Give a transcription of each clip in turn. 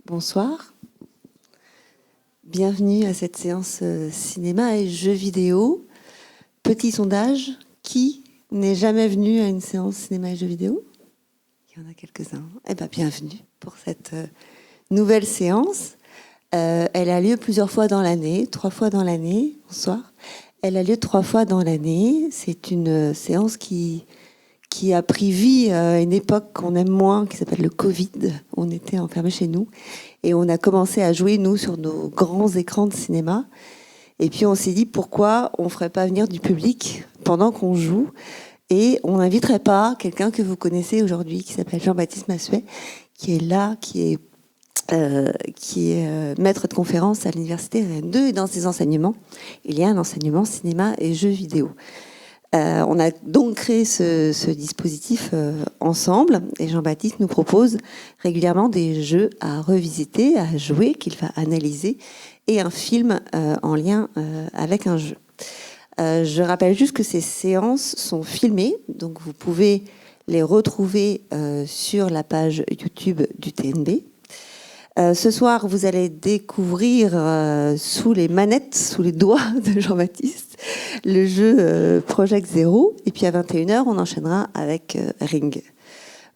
Bonsoir. Bienvenue à cette séance cinéma et jeux vidéo. Petit sondage, qui n'est jamais venu à une séance cinéma et jeux vidéo? Il y en a quelques-uns. Eh bien, bienvenue pour cette nouvelle séance. Elle a lieu plusieurs fois dans l'année, 3 fois dans l'année. Bonsoir. Elle a lieu 3 fois dans l'année. C'est une séance qui a pris vie à une époque qu'on aime moins, qui s'appelle le Covid. On était enfermés chez nous et on a commencé à jouer, nous, sur nos grands écrans de cinéma. Et puis on s'est dit, pourquoi on ne ferait pas venir du public pendant qu'on joue et on n'inviterait pas quelqu'un que vous connaissez aujourd'hui, qui s'appelle Jean-Baptiste Massuet, qui est là, qui est maître de conférence à l'université Rennes 2, et dans ses enseignements, il y a un enseignement cinéma et jeux vidéo. On a donc créé ce dispositif ensemble, et Jean-Baptiste nous propose régulièrement des jeux à revisiter, à jouer, qu'il va analyser, et un film en lien avec un jeu. Je rappelle juste que ces séances sont filmées, donc vous pouvez les retrouver sur la page YouTube du TNB. Ce soir, vous allez découvrir sous les manettes, sous les doigts de Jean-Baptiste, le jeu Project Zero. Et puis à 21h, on enchaînera avec Ring.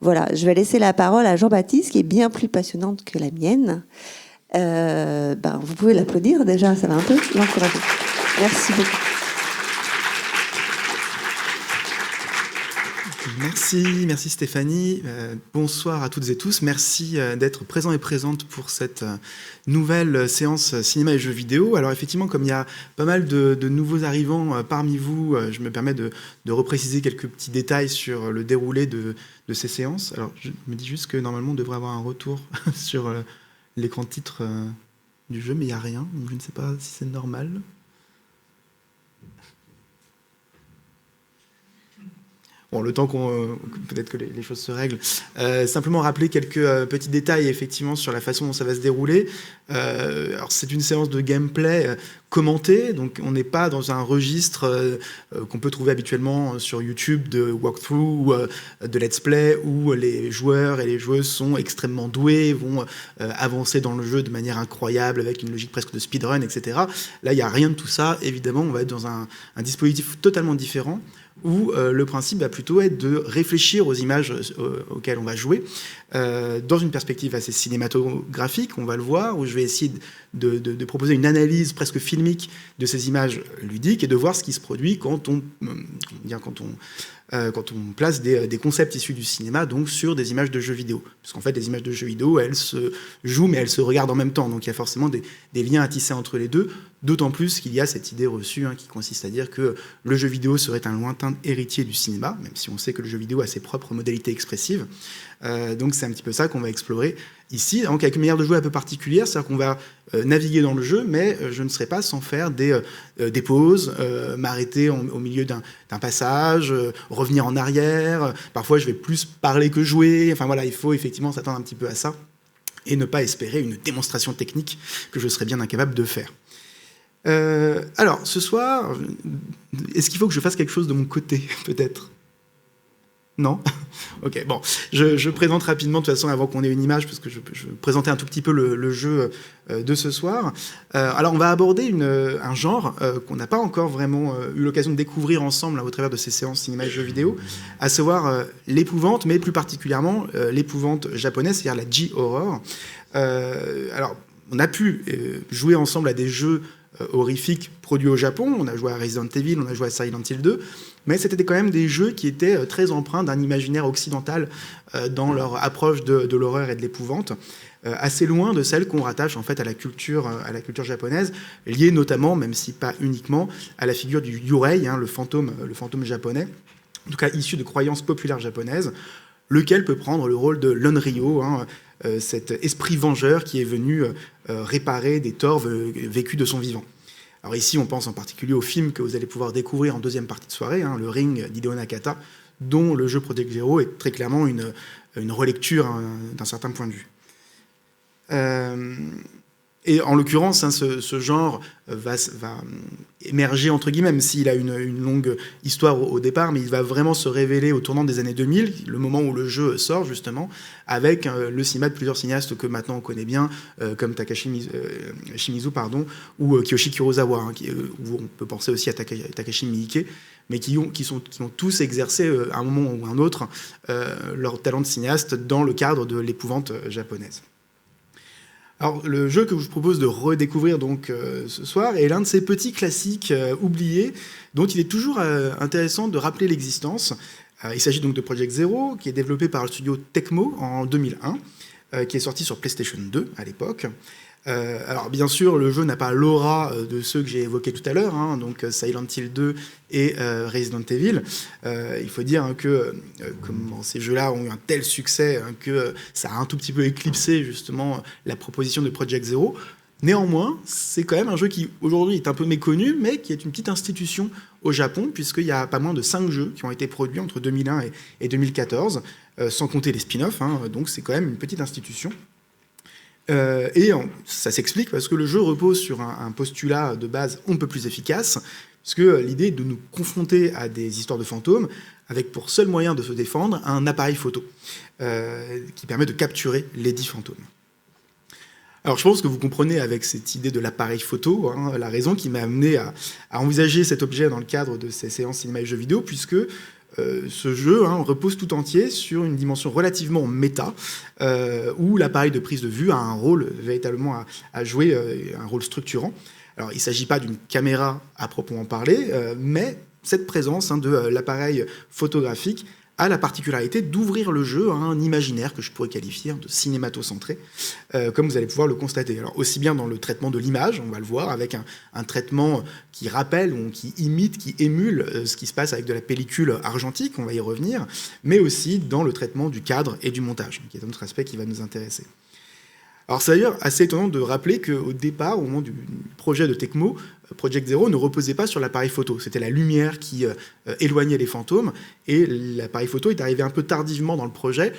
Voilà, je vais laisser la parole à Jean-Baptiste, qui est bien plus passionnante que la mienne. Vous pouvez l'applaudir déjà, ça va un peu l'encourager. Merci beaucoup. Merci Stéphanie. Bonsoir à toutes et tous. Merci d'être présents et présentes pour cette nouvelle séance cinéma et jeux vidéo. Alors effectivement, comme il y a pas mal de nouveaux arrivants parmi vous, je me permets de repréciser quelques petits détails sur le déroulé de ces séances. Alors je me dis juste que normalement on devrait avoir un retour sur l'écran de titre du jeu, mais il n'y a rien. Donc je ne sais pas si c'est normal. Bon, le temps peut-être que les choses se règlent. Simplement rappeler quelques petits détails effectivement sur la façon dont ça va se dérouler. Alors c'est une séance de gameplay commentée, donc on n'est pas dans un registre qu'on peut trouver habituellement sur YouTube de walkthrough, de let's play, où les joueurs et les joueuses sont extrêmement doués, vont avancer dans le jeu de manière incroyable avec une logique presque de speedrun, etc. Là, il n'y a rien de tout ça. Évidemment, on va être dans un dispositif totalement différent, où le principe va plutôt être de réfléchir aux images auxquelles on va jouer, dans une perspective assez cinématographique, on va le voir, où je vais essayer de proposer une analyse presque filmique de ces images ludiques et de voir ce qui se produit quand on place des concepts issus du cinéma donc sur des images de jeux vidéo. Parce qu'en fait, les images de jeux vidéo, elles se jouent, mais elles se regardent en même temps. Donc il y a forcément des liens à tisser entre les deux, d'autant plus qu'il y a cette idée reçue qui consiste à dire que le jeu vidéo serait un lointain héritier du cinéma, même si on sait que le jeu vidéo a ses propres modalités expressives. Donc c'est un petit peu ça qu'on va explorer ici, donc avec une manière de jouer un peu particulière, c'est-à-dire qu'on va naviguer dans le jeu, mais je ne serai pas sans faire des pauses, m'arrêter au milieu d'un passage, revenir en arrière, parfois je vais plus parler que jouer, enfin voilà, il faut effectivement s'attendre un petit peu à ça, et ne pas espérer une démonstration technique que je serais bien incapable de faire. Alors, ce soir, est-ce qu'il faut que je fasse quelque chose de mon côté, peut-être ? Non ? Ok, bon, je présente rapidement, de toute façon, avant qu'on ait une image, parce que je présentais un tout petit peu le jeu de ce soir. Alors, on va aborder un genre qu'on n'a pas encore vraiment eu l'occasion de découvrir ensemble au travers de ces séances cinéma et jeux vidéo, à savoir l'épouvante, mais plus particulièrement l'épouvante japonaise, c'est-à-dire la J-horror. Alors, on a pu jouer ensemble à des jeux horrifiques produits au Japon, on a joué à Resident Evil, on a joué à Silent Hill 2, mais c'était quand même des jeux qui étaient très empreints d'un imaginaire occidental dans leur approche de l'horreur et de l'épouvante, assez loin de celle qu'on rattache en fait à la culture japonaise, liée notamment, même si pas uniquement, à la figure du yurei, le fantôme japonais, en tout cas issu de croyances populaires japonaises, lequel peut prendre le rôle de l'onryo, cet esprit vengeur qui est venu réparer des torts vécus de son vivant. Alors ici, on pense en particulier au film que vous allez pouvoir découvrir en deuxième partie de soirée, le Ring d'Hideo Nakata, dont le jeu Project Zero est très clairement une relecture d'un certain point de vue. Et en l'occurrence, hein, ce genre va émerger, entre guillemets, même s'il a une longue histoire au départ, mais il va vraiment se révéler au tournant des années 2000, le moment où le jeu sort, justement, avec le cinéma de plusieurs cinéastes que maintenant on connaît bien, comme Takashi Shimizu, ou Kiyoshi Kurosawa, hein, où on peut penser aussi à Takashi Miike, mais qui ont tous exercé, à un moment ou un autre, leur talent de cinéaste dans le cadre de l'épouvante japonaise. Alors, le jeu que je vous propose de redécouvrir donc ce soir est l'un de ces petits classiques oubliés, dont il est toujours intéressant de rappeler l'existence. Il s'agit donc de Project Zero, qui est développé par le studio Tecmo en 2001, qui est sorti sur PlayStation 2 à l'époque. Alors bien sûr, le jeu n'a pas l'aura de ceux que j'ai évoqués tout à l'heure, hein, donc Silent Hill 2 et Resident Evil. Il faut dire hein, que comment ces jeux-là ont eu un tel succès hein, que ça a un tout petit peu éclipsé justement la proposition de Project Zero. Néanmoins, c'est quand même un jeu qui aujourd'hui est un peu méconnu, mais qui est une petite institution au Japon, puisqu'il y a pas moins de 5 jeux qui ont été produits entre 2001 et 2014, sans compter les spin-offs, hein, donc c'est quand même une petite institution. Et ça s'explique parce que le jeu repose sur un postulat de base on ne peut plus efficace, puisque l'idée est de nous confronter à des histoires de fantômes avec pour seul moyen de se défendre un appareil photo qui permet de capturer les 10 fantômes. Alors je pense que vous comprenez avec cette idée de l'appareil photo hein, la raison qui m'a amené à envisager cet objet dans le cadre de ces séances cinéma et jeux vidéo, puisque ce jeu hein, repose tout entier sur une dimension relativement méta, où l'appareil de prise de vue a un rôle véritablement à jouer, un rôle structurant. Alors il ne s'agit pas d'une caméra à proprement parler, mais cette présence hein, de l'appareil photographique a la particularité d'ouvrir le jeu à un imaginaire que je pourrais qualifier de cinémato-centré, comme vous allez pouvoir le constater. Alors, aussi bien dans le traitement de l'image, on va le voir, avec un traitement qui rappelle, ou qui imite, qui émule ce qui se passe avec de la pellicule argentique, on va y revenir, mais aussi dans le traitement du cadre et du montage, qui est un autre aspect qui va nous intéresser. Alors c'est d'ailleurs assez étonnant de rappeler qu'au départ, au moment du projet de Tecmo, Project Zero ne reposait pas sur l'appareil photo. C'était la lumière qui éloignait les fantômes, et l'appareil photo est arrivé un peu tardivement dans le projet,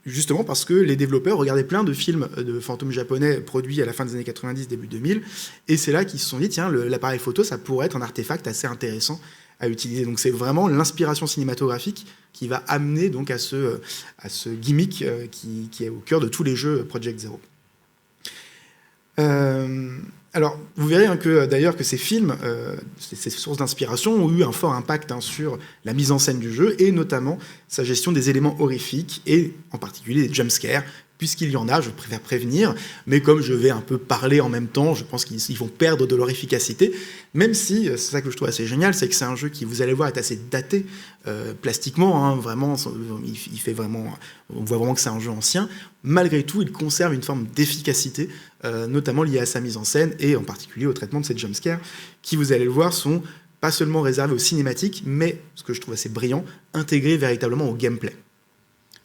justement parce que les développeurs regardaient plein de films de fantômes japonais produits à la fin des années 90, début 2000, et c'est là qu'ils se sont dit, tiens, l'appareil photo, ça pourrait être un artefact assez intéressant à utiliser. Donc c'est vraiment l'inspiration cinématographique qui va amener donc à ce gimmick qui est au cœur de tous les jeux Project Zero. Alors, vous verrez hein, d'ailleurs que ces films, ces sources d'inspiration ont eu un fort impact hein, sur la mise en scène du jeu et notamment sa gestion des éléments horrifiques et en particulier des jumpscares, puisqu'il y en a, je préfère prévenir, mais comme je vais un peu parler en même temps, je pense qu'ils vont perdre de leur efficacité, même si, c'est ça que je trouve assez génial, c'est que c'est un jeu qui, vous allez voir, est assez daté plastiquement, hein, vraiment, il fait vraiment, on voit vraiment que c'est un jeu ancien. Malgré tout, il conserve une forme d'efficacité, notamment liée à sa mise en scène et en particulier au traitement de ces jumpscares, qui, vous allez le voir, sont pas seulement réservés aux cinématiques, mais, ce que je trouve assez brillant, intégrés véritablement au gameplay.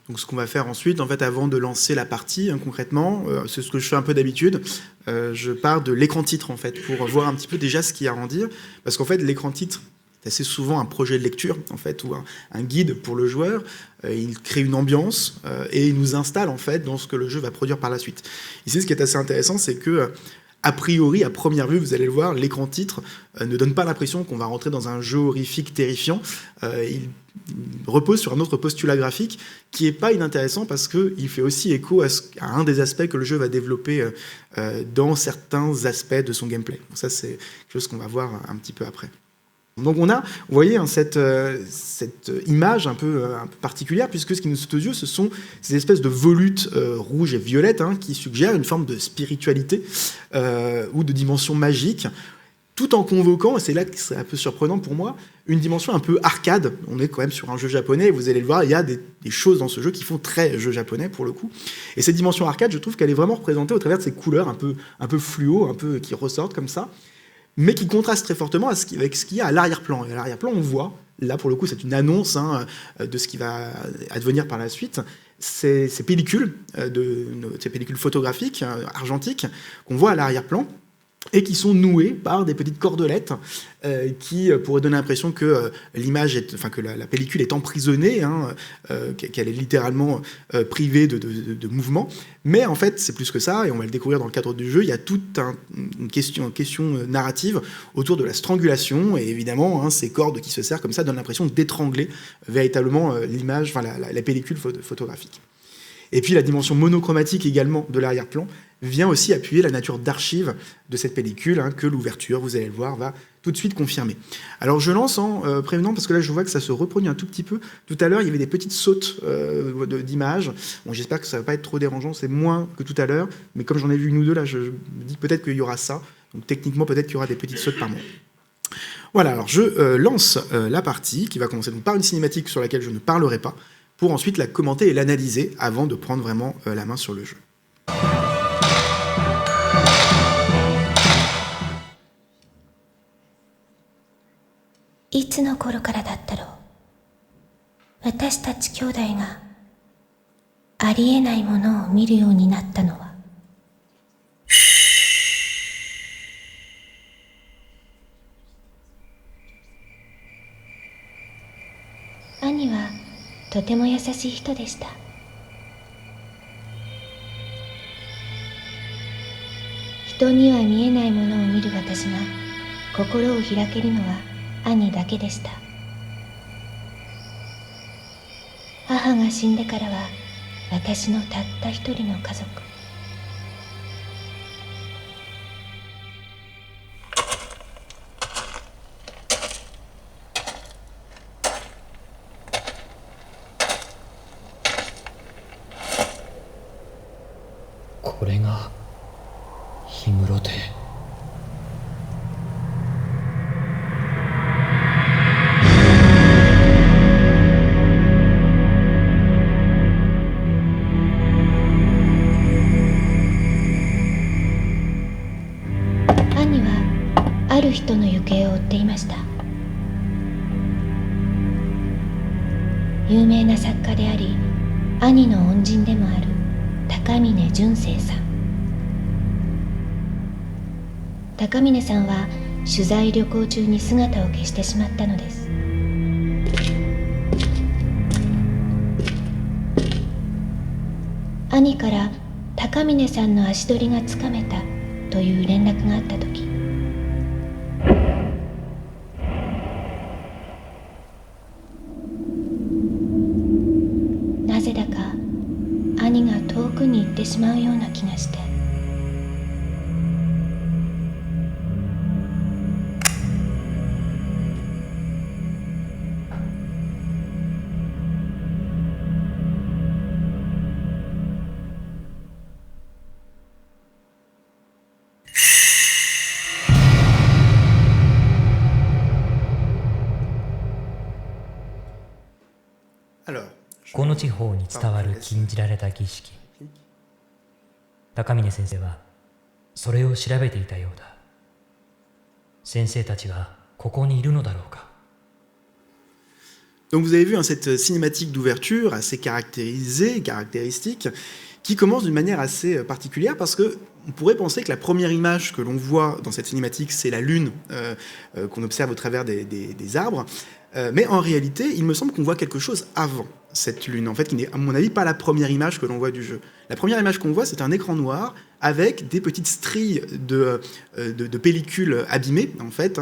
Donc ce qu'on va faire ensuite, en fait, avant de lancer la partie, hein, concrètement, c'est ce que je fais un peu d'habitude, je pars de l'écran titre, en fait, pour voir un petit peu déjà ce qu'il y a à en dire, parce qu'en fait, l'écran titre est assez souvent un projet de lecture, en fait, ou un guide pour le joueur. Il crée une ambiance et il nous installe, en fait, dans ce que le jeu va produire par la suite. Ici, ce qui est assez intéressant, c'est que a priori, à première vue, vous allez le voir, l'écran titre ne donne pas l'impression qu'on va rentrer dans un jeu horrifique terrifiant. Il repose sur un autre postulat graphique qui n'est pas inintéressant parce qu'il fait aussi écho à un des aspects que le jeu va développer dans certains aspects de son gameplay. Donc ça, c'est quelque chose qu'on va voir un petit peu après. Donc on a, vous voyez, hein, cette image un peu particulière, puisque ce qui nous saute aux yeux, ce sont ces espèces de volutes rouges et violettes hein, qui suggèrent une forme de spiritualité ou de dimension magique, tout en convoquant, et c'est là que c'est un peu surprenant pour moi, une dimension un peu arcade. On est quand même sur un jeu japonais, et vous allez le voir, il y a des choses dans ce jeu qui font très jeu japonais pour le coup. Et cette dimension arcade, je trouve qu'elle est vraiment représentée au travers de ces couleurs un peu fluo, un peu qui ressortent comme ça, mais qui contraste très fortement avec ce qu'il y a à l'arrière-plan. Et à l'arrière-plan, on voit, là pour le coup c'est une annonce hein, de ce qui va advenir par la suite, ces pellicules photographiques, argentiques, qu'on voit à l'arrière-plan, et qui sont noués par des petites cordelettes qui pourraient donner l'impression que que la pellicule est emprisonnée, qu'elle est littéralement privée de mouvement. Mais en fait, c'est plus que ça, et on va le découvrir dans le cadre du jeu. Il y a toute une question narrative autour de la strangulation, et évidemment, ces cordes qui se serrent comme ça donnent l'impression d'étrangler véritablement l'image, la pellicule photographique. Et puis la dimension monochromatique également de l'arrière-plan vient aussi appuyer la nature d'archive de cette pellicule, que l'ouverture, vous allez le voir, va tout de suite confirmer. Alors je lance en prévenant, parce que là je vois que ça se reproduit un tout petit peu. Tout à l'heure, il y avait des petites sautes d'images. Bon, j'espère que ça ne va pas être trop dérangeant, c'est moins que tout à l'heure, mais comme j'en ai vu une ou deux, là je me dis peut-être qu'il y aura ça. Donc techniquement, peut-être qu'il y aura des petites sautes par moment. Voilà, alors je lance la partie qui va commencer donc par une cinématique sur laquelle je ne parlerai pas, pour ensuite la commenter et l'analyser avant de prendre vraiment la main sur le jeu. Iつの頃からだったろう。私たち兄弟がありえないものを見るようになったのは。兄はとても優しい人でした。人には見えないものを見る私が心を開けるのは兄だけでした。母が死んでからは私のたった一人の家族。これが氷室亭。兄はある人の行方を追っていました。有名な作家であり兄の恩人でもある高峰純生さん。高峰さんは取材旅行中に姿を消してしまったのです。兄から高峰さんの足取りがつかめたという連絡があった時、なぜだか兄が遠くに行ってしまうような気がして。この地方に伝わる禁じられた儀式。高峰先生はそれを調べていたようだ。先生たちがここにいるのだろうか。Donc vous avez vu cette cinématique d'ouverture assez caractéristique, qui commence d'une manière assez particulière parce que on pourrait penser que la première image que l'on voit dans cette cinématique, c'est la lune qu'on observe au travers des arbres. Mais en réalité, il me semble qu'on voit quelque chose avant cette lune, en fait, qui n'est, à mon avis, pas la première image que l'on voit du jeu. La première image qu'on voit, c'est un écran noir avec des petites stries de pellicule abîmée, en fait,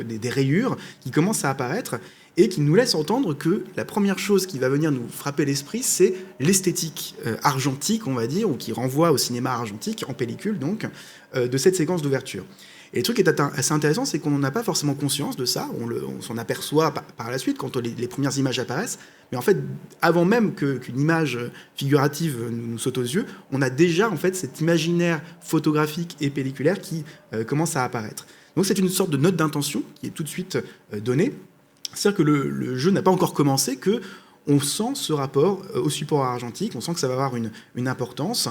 des rayures qui commencent à apparaître et qui nous laissent entendre que la première chose qui va venir nous frapper l'esprit, c'est l'esthétique argentique, on va dire, ou qui renvoie au cinéma argentique, en pellicule, donc, de cette séquence d'ouverture. Et le truc qui est assez intéressant, c'est qu'on n'en a pas forcément conscience de ça, on s'en aperçoit par la suite quand les premières images apparaissent, mais en fait, avant même qu'une image figurative nous saute aux yeux, on a déjà en fait cet imaginaire photographique et pelliculaire qui commence à apparaître. Donc c'est une sorte de note d'intention qui est tout de suite donnée, c'est-à-dire que le jeu n'a pas encore commencé, qu'on sent ce rapport au support argentique, on sent que ça va avoir une importance,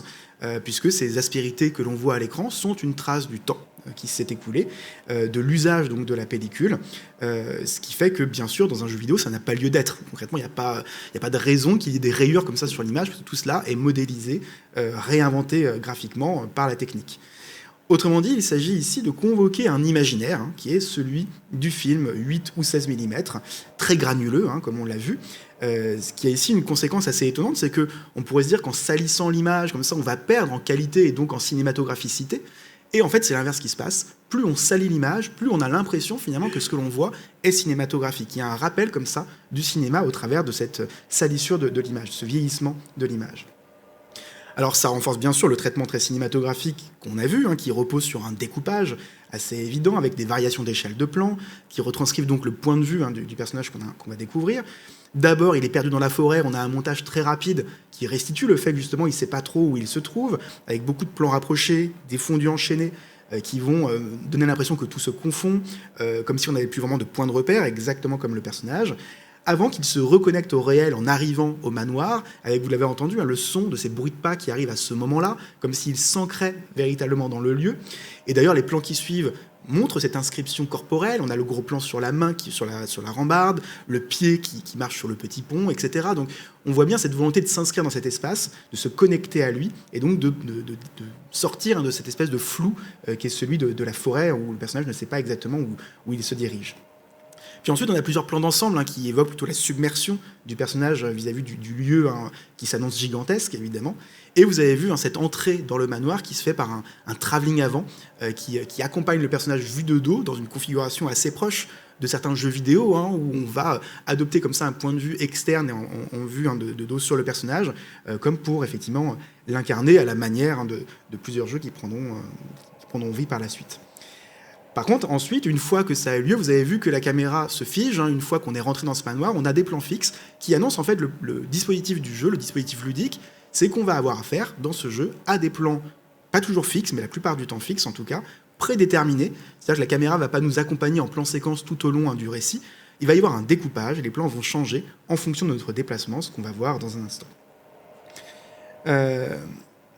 puisque ces aspérités que l'on voit à l'écran sont une trace du temps qui s'est écoulé, de l'usage donc de la pellicule, ce qui fait que bien sûr dans un jeu vidéo ça n'a pas lieu d'être. Concrètement il n'y a pas de raison qu'il y ait des rayures comme ça sur l'image, parce que tout cela est modélisé, réinventé graphiquement par la technique. Autrement dit, il s'agit ici de convoquer un imaginaire, qui est celui du film 8 ou 16 mm, très granuleux, comme on l'a vu. Ce qui a ici une conséquence assez étonnante, c'est qu'on pourrait se dire qu'en salissant l'image, comme ça, on va perdre en qualité et donc en cinématographicité. Et en fait, c'est l'inverse qui se passe. Plus on salit l'image, plus on a l'impression finalement que ce que l'on voit est cinématographique. Il y a un rappel comme ça du cinéma au travers de cette salissure de l'image, ce vieillissement de l'image. Alors ça renforce bien sûr le traitement très cinématographique qu'on a vu, qui repose sur un découpage assez évident, avec des variations d'échelle de plan, qui retranscrivent donc le point de vue du personnage qu'on va découvrir. D'abord, il est perdu dans la forêt, on a un montage très rapide qui restitue le fait que justement il ne sait pas trop où il se trouve, avec beaucoup de plans rapprochés, des fondus enchaînés, qui vont donner l'impression que tout se confond, comme si on n'avait plus vraiment de point de repère, exactement comme le personnage, avant qu'il se reconnecte au réel en arrivant au manoir, avec, vous l'avez entendu, le son de ces bruits de pas qui arrivent à ce moment-là, comme s'il s'ancrait véritablement dans le lieu. Et d'ailleurs, les plans qui suivent montrent cette inscription corporelle. On a le gros plan sur la main, sur la rambarde, le pied qui marche sur le petit pont, etc. Donc on voit bien cette volonté de s'inscrire dans cet espace, de se connecter à lui, et donc de sortir de cette espèce de flou qui est celui de la forêt, où le personnage ne sait pas exactement où il se dirige. Puis ensuite, on a plusieurs plans d'ensemble qui évoquent plutôt la submersion du personnage vis-à-vis du lieu qui s'annonce gigantesque, évidemment. Et vous avez vu cette entrée dans le manoir qui se fait par un travelling avant, qui accompagne le personnage vu de dos, dans une configuration assez proche de certains jeux vidéo, où on va adopter comme ça un point de vue externe et en vue de dos sur le personnage, comme pour effectivement l'incarner à la manière de plusieurs jeux qui prendront vie par la suite. Par contre, ensuite, une fois que ça a eu lieu, vous avez vu que la caméra se fige. Une fois qu'on est rentré dans ce manoir, on a des plans fixes qui annoncent en fait le dispositif du jeu, le dispositif ludique. C'est qu'on va avoir affaire dans ce jeu à des plans, pas toujours fixes, mais la plupart du temps fixes en tout cas, prédéterminés. C'est-à-dire que la caméra ne va pas nous accompagner en plan séquence tout au long du récit. Il va y avoir un découpage et les plans vont changer en fonction de notre déplacement, ce qu'on va voir dans un instant.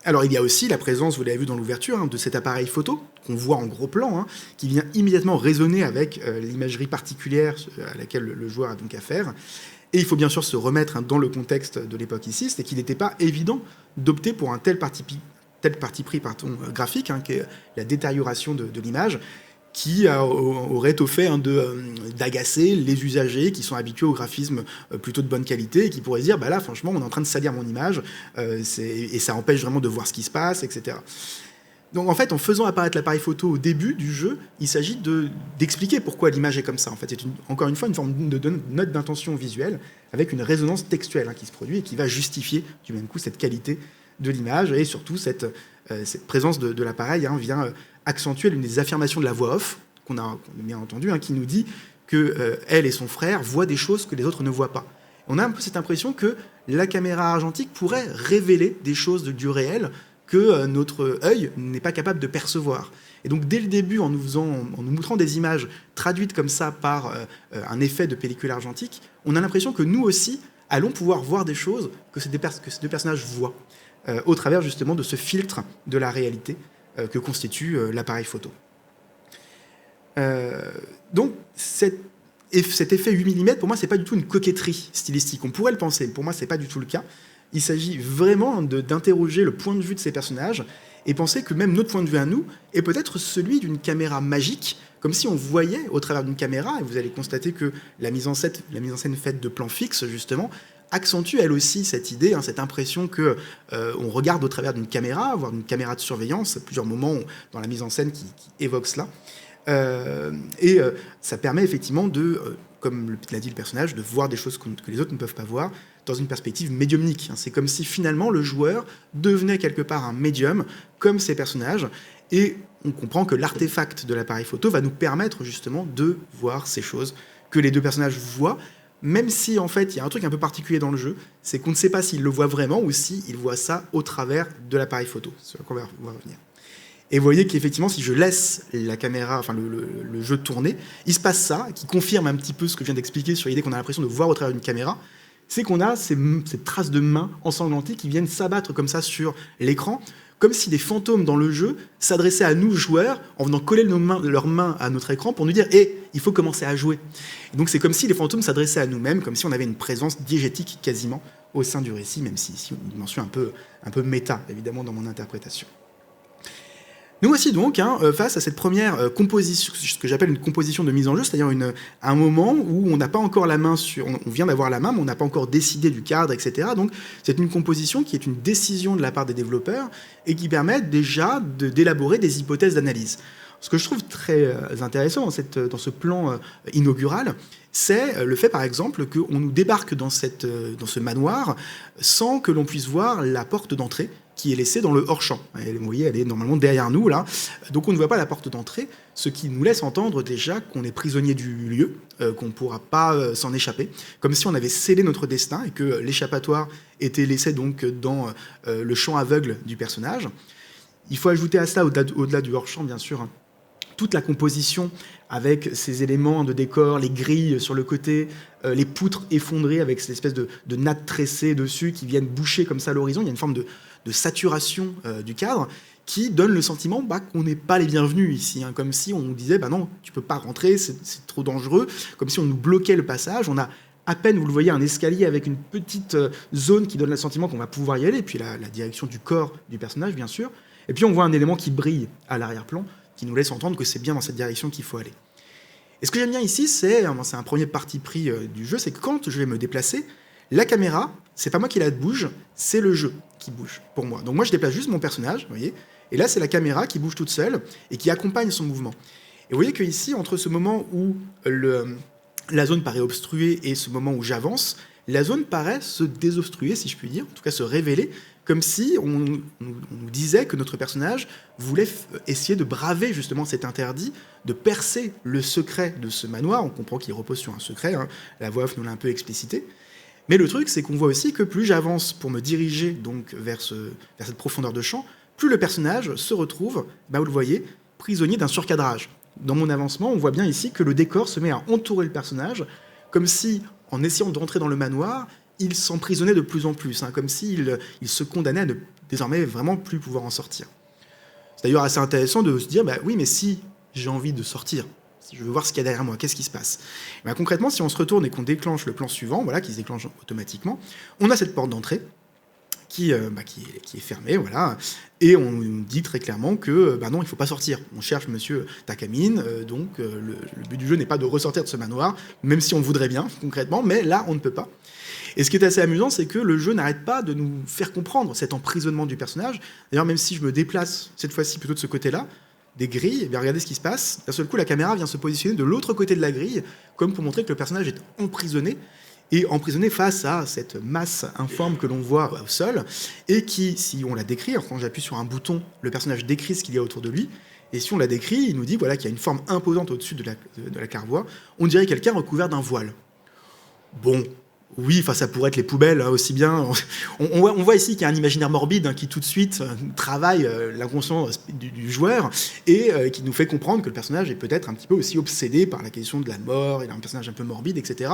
Alors il y a aussi la présence, vous l'avez vu dans l'ouverture, de cet appareil photo qu'on voit en gros plan, qui vient immédiatement résonner avec l'imagerie particulière à laquelle le joueur a donc affaire. Et il faut bien sûr se remettre dans le contexte de l'époque ici, c'est qu'il n'était pas évident d'opter pour un tel parti pris graphique, qui est la détérioration de l'image, qui aurait au fait d'agacer les usagers qui sont habitués au graphisme plutôt de bonne qualité et qui pourraient se dire là franchement on est en train de salir mon image et ça empêche vraiment de voir ce qui se passe, etc. Donc en fait, en faisant apparaître l'appareil photo au début du jeu, il s'agit d'expliquer pourquoi l'image est comme ça. En fait, c'est encore une fois une forme de note d'intention visuelle avec une résonance textuelle qui se produit et qui va justifier du même coup cette qualité de l'image et surtout cette présence de l'appareil vient accentuer l'une des affirmations de la voix off qu'on a bien entendu, qui nous dit que elle et son frère voient des choses que les autres ne voient pas. On a un peu cette impression que la caméra argentique pourrait révéler des choses du réel que notre œil n'est pas capable de percevoir. Et donc dès le début, en nous montrant des images traduites comme ça par un effet de pellicule argentique, on a l'impression que nous aussi allons pouvoir voir des choses que ces deux personnages voient, au travers justement de ce filtre de la réalité que constitue l'appareil photo. Donc cet effet 8 mm, pour moi, c'est pas du tout une coquetterie stylistique. On pourrait le penser, pour moi, c'est pas du tout le cas. Il s'agit vraiment d'interroger le point de vue de ces personnages et penser que même notre point de vue à nous est peut-être celui d'une caméra magique, comme si on voyait au travers d'une caméra, et vous allez constater que la mise en scène faite de plans fixes, justement, accentue elle aussi cette idée, cette impression que on regarde au travers d'une caméra, voire d'une caméra de surveillance, plusieurs moments dans la mise en scène qui évoquent cela. Ça permet effectivement comme l'a dit le personnage, de voir des choses que les autres ne peuvent pas voir dans une perspective médiumnique. C'est comme si finalement le joueur devenait quelque part un médium, comme ces personnages, et on comprend que l'artefact de l'appareil photo va nous permettre justement de voir ces choses que les deux personnages voient, même si en fait il y a un truc un peu particulier dans le jeu, c'est qu'on ne sait pas s'ils le voient vraiment ou s'ils voient ça au travers de l'appareil photo. C'est ce qu'on va revenir. Et vous voyez qu'effectivement, si je laisse la caméra, le jeu tourner, il se passe ça, qui confirme un petit peu ce que je viens d'expliquer sur l'idée qu'on a l'impression de voir au travers d'une caméra, c'est qu'on a ces traces de mains ensanglantées qui viennent s'abattre comme ça sur l'écran, comme si des fantômes dans le jeu s'adressaient à nous, joueurs, en venant coller leurs mains à notre écran pour nous dire « Hé, il faut commencer à jouer ». Donc c'est comme si les fantômes s'adressaient à nous-mêmes, comme si on avait une présence diégétique quasiment au sein du récit, même si ici, une dimension un peu méta, évidemment, dans mon interprétation. Nous voici donc face à cette première composition, ce que j'appelle une composition de mise en jeu, c'est-à-dire un moment où on n'a pas encore la main sur, on vient d'avoir la main, mais on n'a pas encore décidé du cadre, etc. Donc c'est une composition qui est une décision de la part des développeurs et qui permet déjà d'élaborer des hypothèses d'analyse. Ce que je trouve très intéressant dans ce plan inaugural, c'est le fait, par exemple, qu'on nous débarque dans ce manoir sans que l'on puisse voir la porte d'entrée qui est laissée dans le hors-champ. Vous voyez, elle est normalement derrière nous, là. Donc on ne voit pas la porte d'entrée, ce qui nous laisse entendre déjà qu'on est prisonnier du lieu, qu'on ne pourra pas s'en échapper, comme si on avait scellé notre destin et que l'échappatoire était laissé donc dans le champ aveugle du personnage. Il faut ajouter à cela, au-delà du hors-champ, bien sûr, toute la composition avec ces éléments de décor, les grilles sur le côté, les poutres effondrées avec cette espèce de natte tressée dessus qui viennent boucher comme ça l'horizon. Il y a une forme de saturation du cadre qui donne le sentiment qu'on n'est pas les bienvenus ici, comme si on nous disait non, tu peux pas rentrer, c'est trop dangereux, comme si on nous bloquait le passage. On a à peine, vous le voyez, un escalier avec une petite zone qui donne le sentiment qu'on va pouvoir y aller, puis la direction du corps du personnage, bien sûr. Et puis on voit un élément qui brille à l'arrière-plan, qui nous laisse entendre que c'est bien dans cette direction qu'il faut aller. Et ce que j'aime bien ici, c'est un premier parti pris du jeu, c'est que quand je vais me déplacer, la caméra, c'est pas moi qui la bouge, c'est le jeu qui bouge pour moi. Donc moi, je déplace juste mon personnage, vous voyez, et là, c'est la caméra qui bouge toute seule et qui accompagne son mouvement. Et vous voyez qu'ici, entre ce moment où la zone paraît obstruée et ce moment où j'avance, la zone paraît se désobstruer, si je puis dire, en tout cas se révéler, comme si on nous disait que notre personnage voulait essayer de braver justement cet interdit, de percer le secret de ce manoir. On comprend qu'il repose sur un secret, la voix off nous l'a un peu explicité. Mais le truc, c'est qu'on voit aussi que plus j'avance pour me diriger donc vers cette profondeur de champ, plus le personnage se retrouve, vous le voyez, prisonnier d'un surcadrage. Dans mon avancement, on voit bien ici que le décor se met à entourer le personnage, comme si, en essayant de rentrer dans le manoir, il s'emprisonnait de plus en plus, comme s'il se condamnait à ne désormais vraiment plus pouvoir en sortir. C'est d'ailleurs assez intéressant de se dire, oui, mais si j'ai envie de sortir, si je veux voir ce qu'il y a derrière moi, qu'est-ce qui se passe ? Concrètement, si on se retourne et qu'on déclenche le plan suivant, qui se déclenche automatiquement, on a cette porte d'entrée qui est fermée, et on nous dit très clairement que non, il ne faut pas sortir. On cherche Monsieur Takamine, donc le but du jeu n'est pas de ressortir de ce manoir, même si on voudrait bien, concrètement, mais là, on ne peut pas. Et ce qui est assez amusant, c'est que le jeu n'arrête pas de nous faire comprendre cet emprisonnement du personnage. D'ailleurs, même si je me déplace, cette fois-ci plutôt de ce côté-là, des grilles, regardez ce qui se passe. D'un seul coup, la caméra vient se positionner de l'autre côté de la grille, comme pour montrer que le personnage est emprisonné, et emprisonné face à cette masse informe que l'on voit au sol, et qui, si on la décrit, quand j'appuie sur un bouton, le personnage décrit ce qu'il y a autour de lui, et si on la décrit, il nous dit qu'il y a une forme imposante au-dessus de la carvoie, on dirait quelqu'un recouvert d'un voile. Bon, oui, ça pourrait être les poubelles aussi bien. On voit ici qu'il y a un imaginaire morbide qui tout de suite travaille l'inconscient du joueur et qui nous fait comprendre que le personnage est peut-être un petit peu aussi obsédé par la question de la mort, il a un personnage un peu morbide, etc.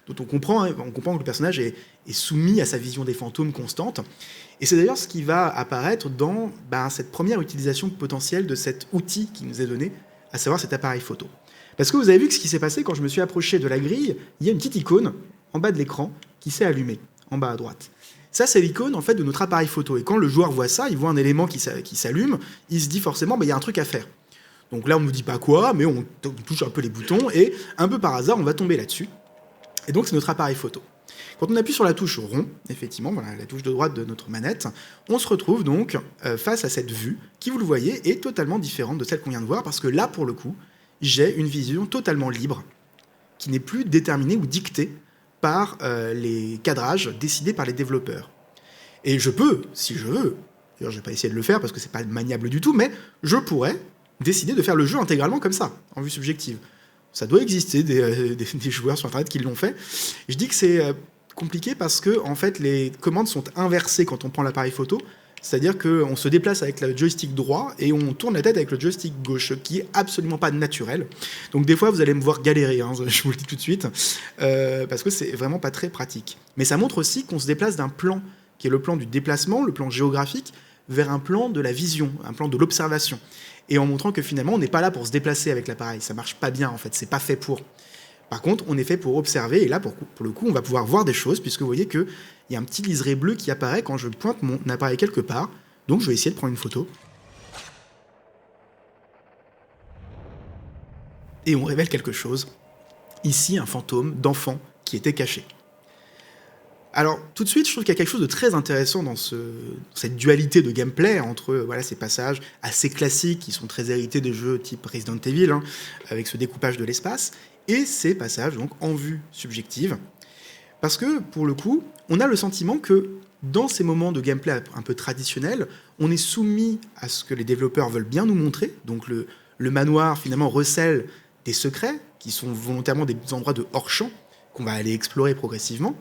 Dont on comprend que le personnage est soumis à sa vision des fantômes constante. Et c'est d'ailleurs ce qui va apparaître dans cette première utilisation potentielle de cet outil qui nous est donné, à savoir cet appareil photo. Parce que vous avez vu que ce qui s'est passé quand je me suis approché de la grille, il y a une petite icône en bas de l'écran qui s'est allumée, en bas à droite. Ça, c'est l'icône en fait de notre appareil photo. Et quand le joueur voit ça, il voit un élément qui s'allume, il se dit forcément, il y a un truc à faire. Donc là, on ne nous dit pas quoi, mais on touche un peu les boutons, et un peu par hasard, on va tomber là-dessus. Et donc, c'est notre appareil photo. Quand on appuie sur la touche rond, effectivement, la touche de droite de notre manette, on se retrouve donc face à cette vue, qui, vous le voyez, est totalement différente de celle qu'on vient de voir, parce que là, pour le coup, j'ai une vision totalement libre, qui n'est plus déterminée ou dictée par les cadrages décidés par les développeurs. Et je peux, si je veux, d'ailleurs je vais pas essayer de le faire parce que c'est pas maniable du tout, mais je pourrais décider de faire le jeu intégralement comme ça, en vue subjective. Ça doit exister des joueurs sur Internet qui l'ont fait. Je dis que c'est compliqué parce que en fait les commandes sont inversées quand on prend l'appareil photo. C'est-à-dire qu'on se déplace avec le joystick droit et on tourne la tête avec le joystick gauche, qui est absolument pas naturel. Donc des fois, vous allez me voir galérer, je vous le dis tout de suite, parce que c'est vraiment pas très pratique. Mais ça montre aussi qu'on se déplace d'un plan, qui est le plan du déplacement, le plan géographique, vers un plan de la vision, un plan de l'observation. Et en montrant que finalement, on n'est pas là pour se déplacer avec l'appareil. Ça marche pas bien, en fait, c'est pas fait pour. Par contre, on est fait pour observer, et là, pour le coup, on va pouvoir voir des choses, puisque vous voyez qu'il y a un petit liseré bleu qui apparaît quand je pointe mon appareil quelque part. Donc, je vais essayer de prendre une photo. et on révèle quelque chose. Ici, un fantôme d'enfant qui était caché. Alors, tout de suite, je trouve qu'il y a quelque chose de très intéressant dans cette dualité de gameplay entre ces passages assez classiques, qui sont très hérités des jeux type Resident Evil, avec ce découpage de l'espace, et ces passages donc en vue subjective. Parce que, pour le coup, on a le sentiment que, dans ces moments de gameplay un peu traditionnels, on est soumis à ce que les développeurs veulent bien nous montrer. Donc, le manoir, finalement, recèle des secrets, qui sont volontairement des endroits de hors-champ, qu'on va aller explorer progressivement.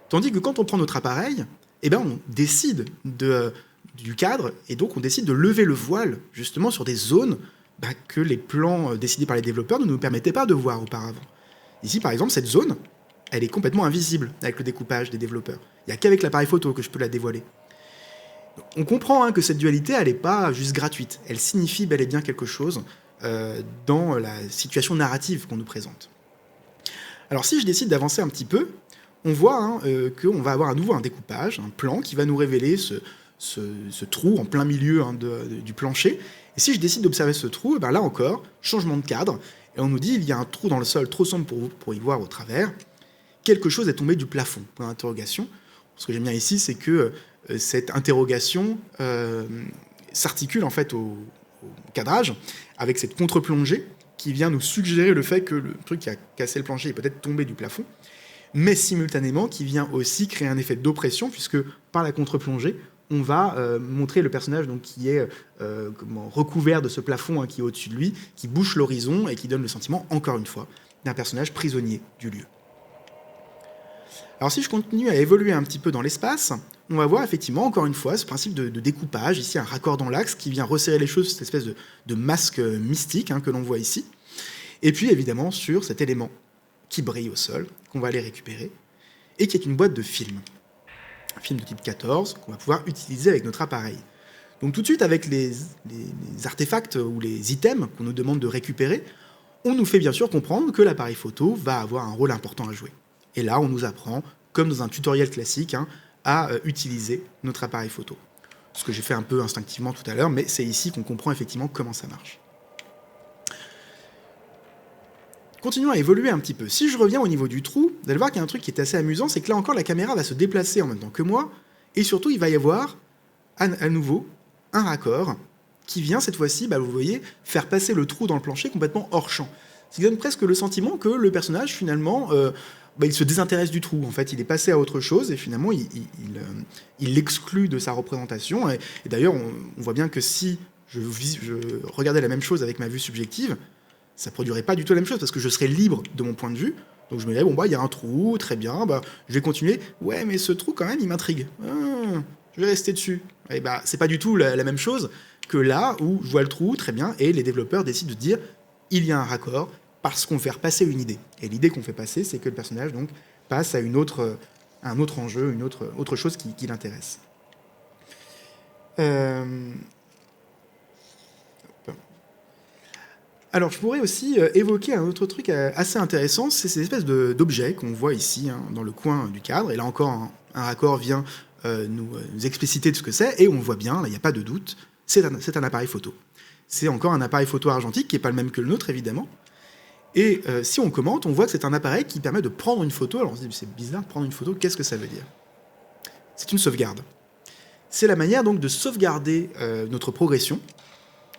Tandis que quand on prend notre appareil, on décide du cadre, et donc on décide de lever le voile, justement, sur des zones que les plans décidés par les développeurs ne nous permettaient pas de voir auparavant. Ici, par exemple, cette zone, elle est complètement invisible avec le découpage des développeurs. Il n'y a qu'avec l'appareil photo que je peux la dévoiler. On comprend que cette dualité, elle n'est pas juste gratuite. Elle signifie bel et bien quelque chose dans la situation narrative qu'on nous présente. Alors si je décide d'avancer un petit peu, on voit qu'on va avoir à nouveau un découpage, un plan qui va nous révéler ce trou en plein milieu du plancher. Et si je décide d'observer ce trou, là encore, changement de cadre, et on nous dit il y a un trou dans le sol trop sombre pour y voir au travers. Quelque chose est tombé du plafond, point d'interrogation. Ce que j'aime bien ici, c'est que cette interrogation s'articule en fait au cadrage, avec cette contre-plongée qui vient nous suggérer le fait que le truc qui a cassé le plancher est peut-être tombé du plafond, mais simultanément qui vient aussi créer un effet d'oppression, puisque par la contre-plongée, on va montrer le personnage donc, qui est recouvert de ce plafond qui est au-dessus de lui, qui bouche l'horizon et qui donne le sentiment, encore une fois, d'un personnage prisonnier du lieu. Alors si je continue à évoluer un petit peu dans l'espace, on va voir effectivement, encore une fois, ce principe de découpage, ici un raccord dans l'axe qui vient resserrer les choses, cette espèce de masque mystique que l'on voit ici, et puis évidemment sur cet élément qui brille au sol, qu'on va aller récupérer, et qui est une boîte de film. Un film de type 14 qu'on va pouvoir utiliser avec notre appareil. Donc tout de suite, avec les artefacts ou les items qu'on nous demande de récupérer, on nous fait bien sûr comprendre que l'appareil photo va avoir un rôle important à jouer. Et là, on nous apprend, comme dans un tutoriel classique, à utiliser notre appareil photo. Ce que j'ai fait un peu instinctivement tout à l'heure, mais c'est ici qu'on comprend effectivement comment ça marche. Continuons à évoluer un petit peu. Si je reviens au niveau du trou, vous allez voir qu'il y a un truc qui est assez amusant, c'est que là encore, la caméra va se déplacer en même temps que moi, et surtout, il va y avoir à nouveau un raccord qui vient cette fois-ci, vous voyez, faire passer le trou dans le plancher complètement hors champ. Ce qui donne presque le sentiment que le personnage, finalement, il se désintéresse du trou. En fait, il est passé à autre chose, et finalement, il l'exclut de sa représentation. Et d'ailleurs, on voit bien que si je regardais la même chose avec ma vue subjective, ça ne produirait pas du tout la même chose, parce que je serais libre de mon point de vue. Donc je me dirais, il y a un trou, très bien, je vais continuer. Ouais, mais ce trou, quand même, il m'intrigue. Je vais rester dessus. Et c'est pas du tout la même chose que là où je vois le trou, très bien, et les développeurs décident de dire, il y a un raccord, parce qu'on fait passer une idée. Et l'idée qu'on fait passer, c'est que le personnage donc, passe à un autre enjeu, autre chose qui l'intéresse. Alors, je pourrais aussi évoquer un autre truc assez intéressant, c'est ces espèces d'objets qu'on voit ici, dans le coin du cadre. Et là encore, un raccord vient nous expliciter de ce que c'est, et on le voit bien, là, il n'y a pas de doute, c'est un appareil photo. C'est encore un appareil photo argentique, qui n'est pas le même que le nôtre, évidemment. Et si on commente, on voit que c'est un appareil qui permet de prendre une photo. Alors on se dit, c'est bizarre, prendre une photo, qu'est-ce que ça veut dire ? C'est une sauvegarde. C'est la manière donc de sauvegarder notre progression.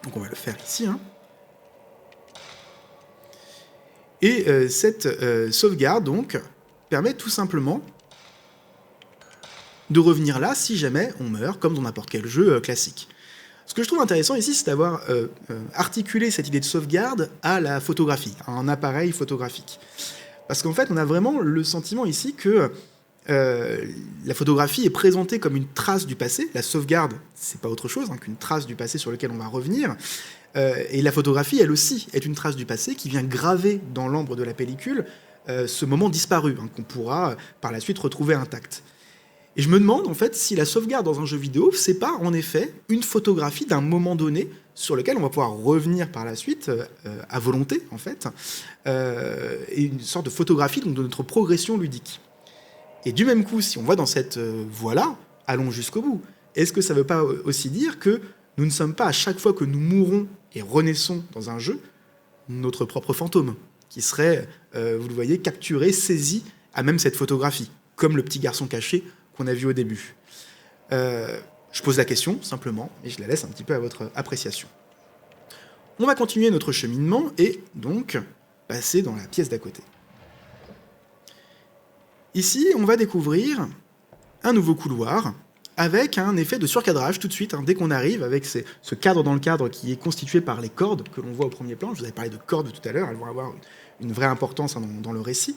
Donc on va le faire ici. Et cette sauvegarde donc permet tout simplement de revenir là si jamais on meurt, comme dans n'importe quel jeu classique. Ce que je trouve intéressant ici, c'est d'avoir articulé cette idée de sauvegarde à la photographie, à un appareil photographique. Parce qu'en fait, on a vraiment le sentiment ici que la photographie est présentée comme une trace du passé. La sauvegarde, c'est pas autre chose qu'une trace du passé sur lequel on va revenir. Et la photographie, elle aussi, est une trace du passé qui vient graver dans l'ambre de la pellicule ce moment disparu, qu'on pourra par la suite retrouver intact. Et je me demande, en fait, si la sauvegarde dans un jeu vidéo, c'est pas, en effet, une photographie d'un moment donné sur lequel on va pouvoir revenir par la suite, à volonté, en fait, et une sorte de photographie donc, de notre progression ludique. Et du même coup, si on va dans cette voie-là, allons jusqu'au bout. Est-ce que ça ne veut pas aussi dire que nous ne sommes pas, à chaque fois que nous mourons et renaissons dans un jeu, notre propre fantôme, qui serait, vous le voyez, capturé, saisi à même cette photographie, comme le petit garçon caché qu'on a vu au début. Je pose la question, simplement, et je la laisse un petit peu à votre appréciation. On va continuer notre cheminement et donc passer dans la pièce d'à côté. Ici, on va découvrir un nouveau couloir avec un effet de surcadrage tout de suite, dès qu'on arrive, avec ce cadre dans le cadre qui est constitué par les cordes que l'on voit au premier plan. Je vous avais parlé de cordes tout à l'heure, elles vont avoir une vraie importance dans le récit.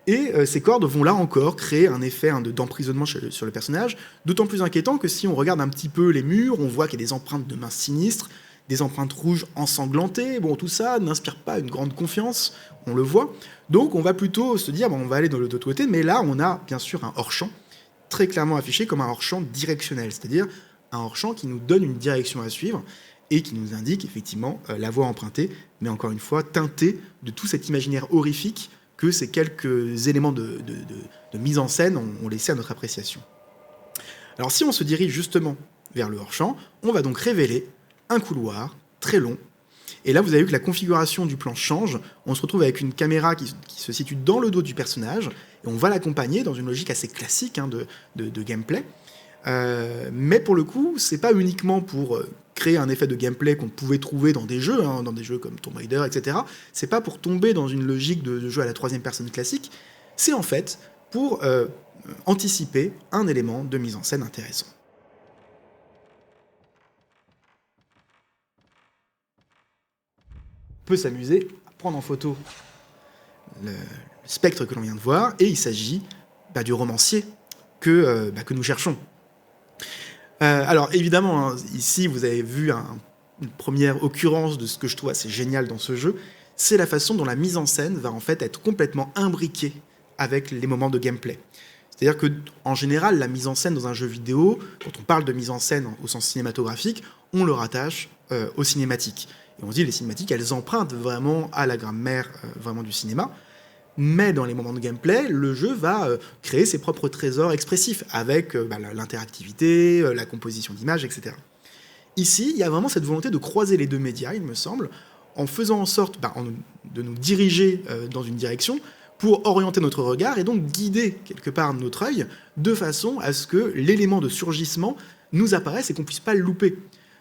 Et ces cordes vont là encore créer un effet d'emprisonnement sur le personnage, d'autant plus inquiétant que si on regarde un petit peu les murs, on voit qu'il y a des empreintes de mains sinistres, des empreintes rouges ensanglantées. Bon, tout ça n'inspire pas une grande confiance, on le voit. Donc on va plutôt se dire, on va aller de l'autre côté, mais là on a bien sûr un hors-champ, très clairement affiché comme un hors-champ directionnel, c'est-à-dire un hors-champ qui nous donne une direction à suivre et qui nous indique effectivement la voie empruntée, mais encore une fois teintée de tout cet imaginaire horrifique que ces quelques éléments de mise en scène ont laissé à notre appréciation. Alors si on se dirige justement vers le hors-champ, on va donc révéler un couloir très long. Et là, vous avez vu que la configuration du plan change. On se retrouve avec une caméra qui se situe dans le dos du personnage, et on va l'accompagner dans une logique assez classique de gameplay. Mais pour le coup, c'est pas uniquement pour créer un effet de gameplay qu'on pouvait trouver dans des jeux comme Tomb Raider, etc. C'est pas pour tomber dans une logique de jeu à la troisième personne classique. C'est en fait pour anticiper un élément de mise en scène intéressant. On peut s'amuser à prendre en photo le spectre que l'on vient de voir, et il s'agit du romancier que nous cherchons. Alors évidemment, ici vous avez vu une première occurrence de ce que je trouve assez génial dans ce jeu, c'est la façon dont la mise en scène va en fait être complètement imbriquée avec les moments de gameplay. C'est-à-dire que en général, la mise en scène dans un jeu vidéo, quand on parle de mise en scène au sens cinématographique, on le rattache aux cinématiques. Et on se dit, les cinématiques, elles empruntent vraiment à la grammaire vraiment du cinéma. Mais dans les moments de gameplay, le jeu va créer ses propres trésors expressifs avec l'interactivité, la composition d'images, etc. Ici, il y a vraiment cette volonté de croiser les deux médias, il me semble, en faisant en sorte de nous diriger dans une direction pour orienter notre regard et donc guider quelque part notre œil de façon à ce que l'élément de surgissement nous apparaisse et qu'on ne puisse pas le louper.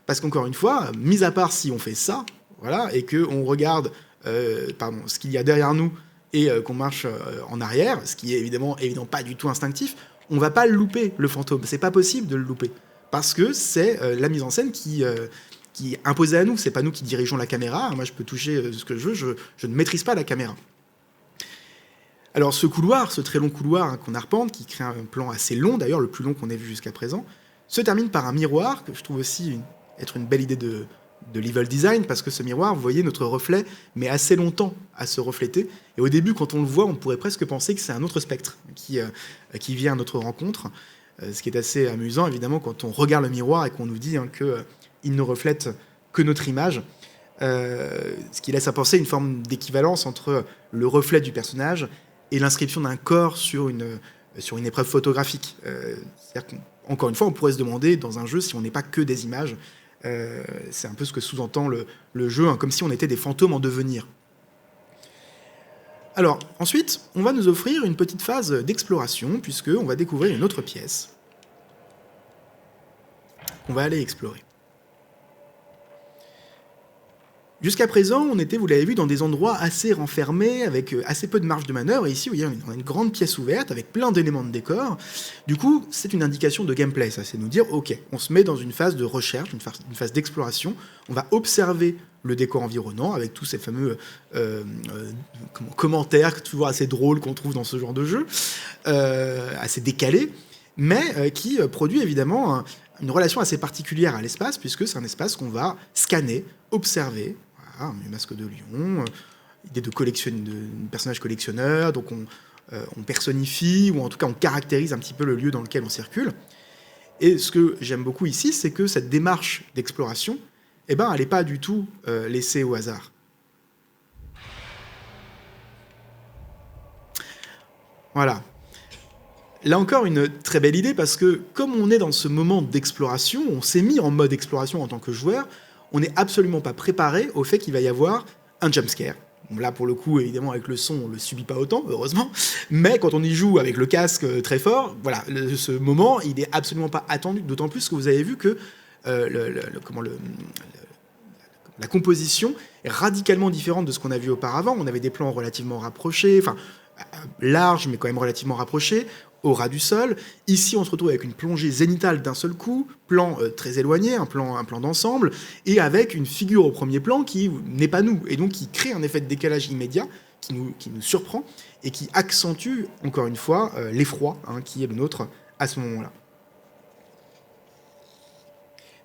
Parce qu'encore une fois, mis à part si on fait ça, voilà, et qu'on regarde ce qu'il y a derrière nous et qu'on marche en arrière, ce qui est évidemment pas du tout instinctif, on va pas le louper, le fantôme. C'est pas possible de le louper. Parce que c'est la mise en scène qui est imposée à nous. C'est pas nous qui dirigeons la caméra. Moi, je peux toucher ce que je veux, je ne maîtrise pas la caméra. Alors ce couloir, ce très long couloir qu'on arpente, qui crée un plan assez long, d'ailleurs le plus long qu'on ait vu jusqu'à présent, se termine par un miroir, que je trouve aussi être une belle idée de level design, parce que ce miroir, vous voyez, notre reflet met assez longtemps à se refléter, et au début, quand on le voit, on pourrait presque penser que c'est un autre spectre qui vient à notre rencontre, ce qui est assez amusant, évidemment, quand on regarde le miroir et qu'on nous dit qu'il ne reflète que notre image, ce qui laisse à penser une forme d'équivalence entre le reflet du personnage et l'inscription d'un corps sur une épreuve photographique. C'est-à-dire qu'encore une fois, on pourrait se demander, dans un jeu, si on n'est pas que des images. C'est un peu ce que sous-entend le jeu, comme si on était des fantômes en devenir. Alors, ensuite, on va nous offrir une petite phase d'exploration, puisqu'on va découvrir une autre pièce qu'on va aller explorer. Jusqu'à présent, on était, vous l'avez vu, dans des endroits assez renfermés, avec assez peu de marge de manœuvre, et ici, vous voyez, on a une grande pièce ouverte, avec plein d'éléments de décor. Du coup, c'est une indication de gameplay, ça, c'est nous dire, ok, on se met dans une phase de recherche, une phase d'exploration, on va observer le décor environnant, avec tous ces fameux commentaires, toujours assez drôles qu'on trouve dans ce genre de jeu, assez décalés, mais qui produit évidemment une relation assez particulière à l'espace, puisque c'est un espace qu'on va scanner, observer. Voilà, un masque de lion, idée de personnage collectionneur, donc on personnifie, ou en tout cas on caractérise un petit peu le lieu dans lequel on circule. Et ce que j'aime beaucoup ici, c'est que cette démarche d'exploration, elle n'est pas du tout laissée au hasard. Voilà. Là encore, une très belle idée, parce que comme on est dans ce moment d'exploration, on s'est mis en mode exploration en tant que joueur, on n'est absolument pas préparé au fait qu'il va y avoir un jumpscare. Bon, là, pour le coup, évidemment, avec le son, on ne le subit pas autant, heureusement. Mais quand on y joue avec le casque très fort, voilà, ce moment, il n'est absolument pas attendu. D'autant plus que vous avez vu que la composition est radicalement différente de ce qu'on a vu auparavant. On avait des plans relativement rapprochés, enfin, larges, mais quand même relativement rapprochés, au ras du sol. Ici, on se retrouve avec une plongée zénitale d'un seul coup, plan très éloigné, un plan d'ensemble, et avec une figure au premier plan qui n'est pas nous, et donc qui crée un effet de décalage immédiat, qui nous surprend, et qui accentue, encore une fois, l'effroi qui est le nôtre à ce moment-là.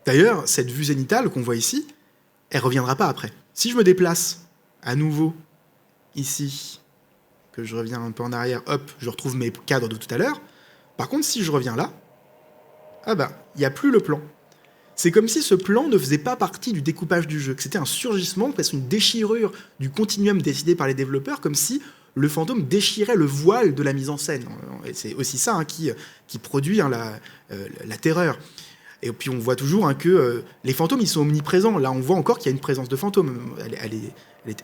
D'ailleurs, cette vue zénitale qu'on voit ici, elle ne reviendra pas après. Si je me déplace à nouveau ici, que je reviens un peu en arrière, hop, je retrouve mes cadres de tout à l'heure. Par contre, si je reviens là, il n'y a plus le plan. C'est comme si ce plan ne faisait pas partie du découpage du jeu, que c'était un surgissement, presque une déchirure du continuum décidé par les développeurs, comme si le fantôme déchirait le voile de la mise en scène. Et c'est aussi ça qui produit la terreur. Et puis on voit toujours que les fantômes, ils sont omniprésents. Là, on voit encore qu'il y a une présence de fantôme. Elle est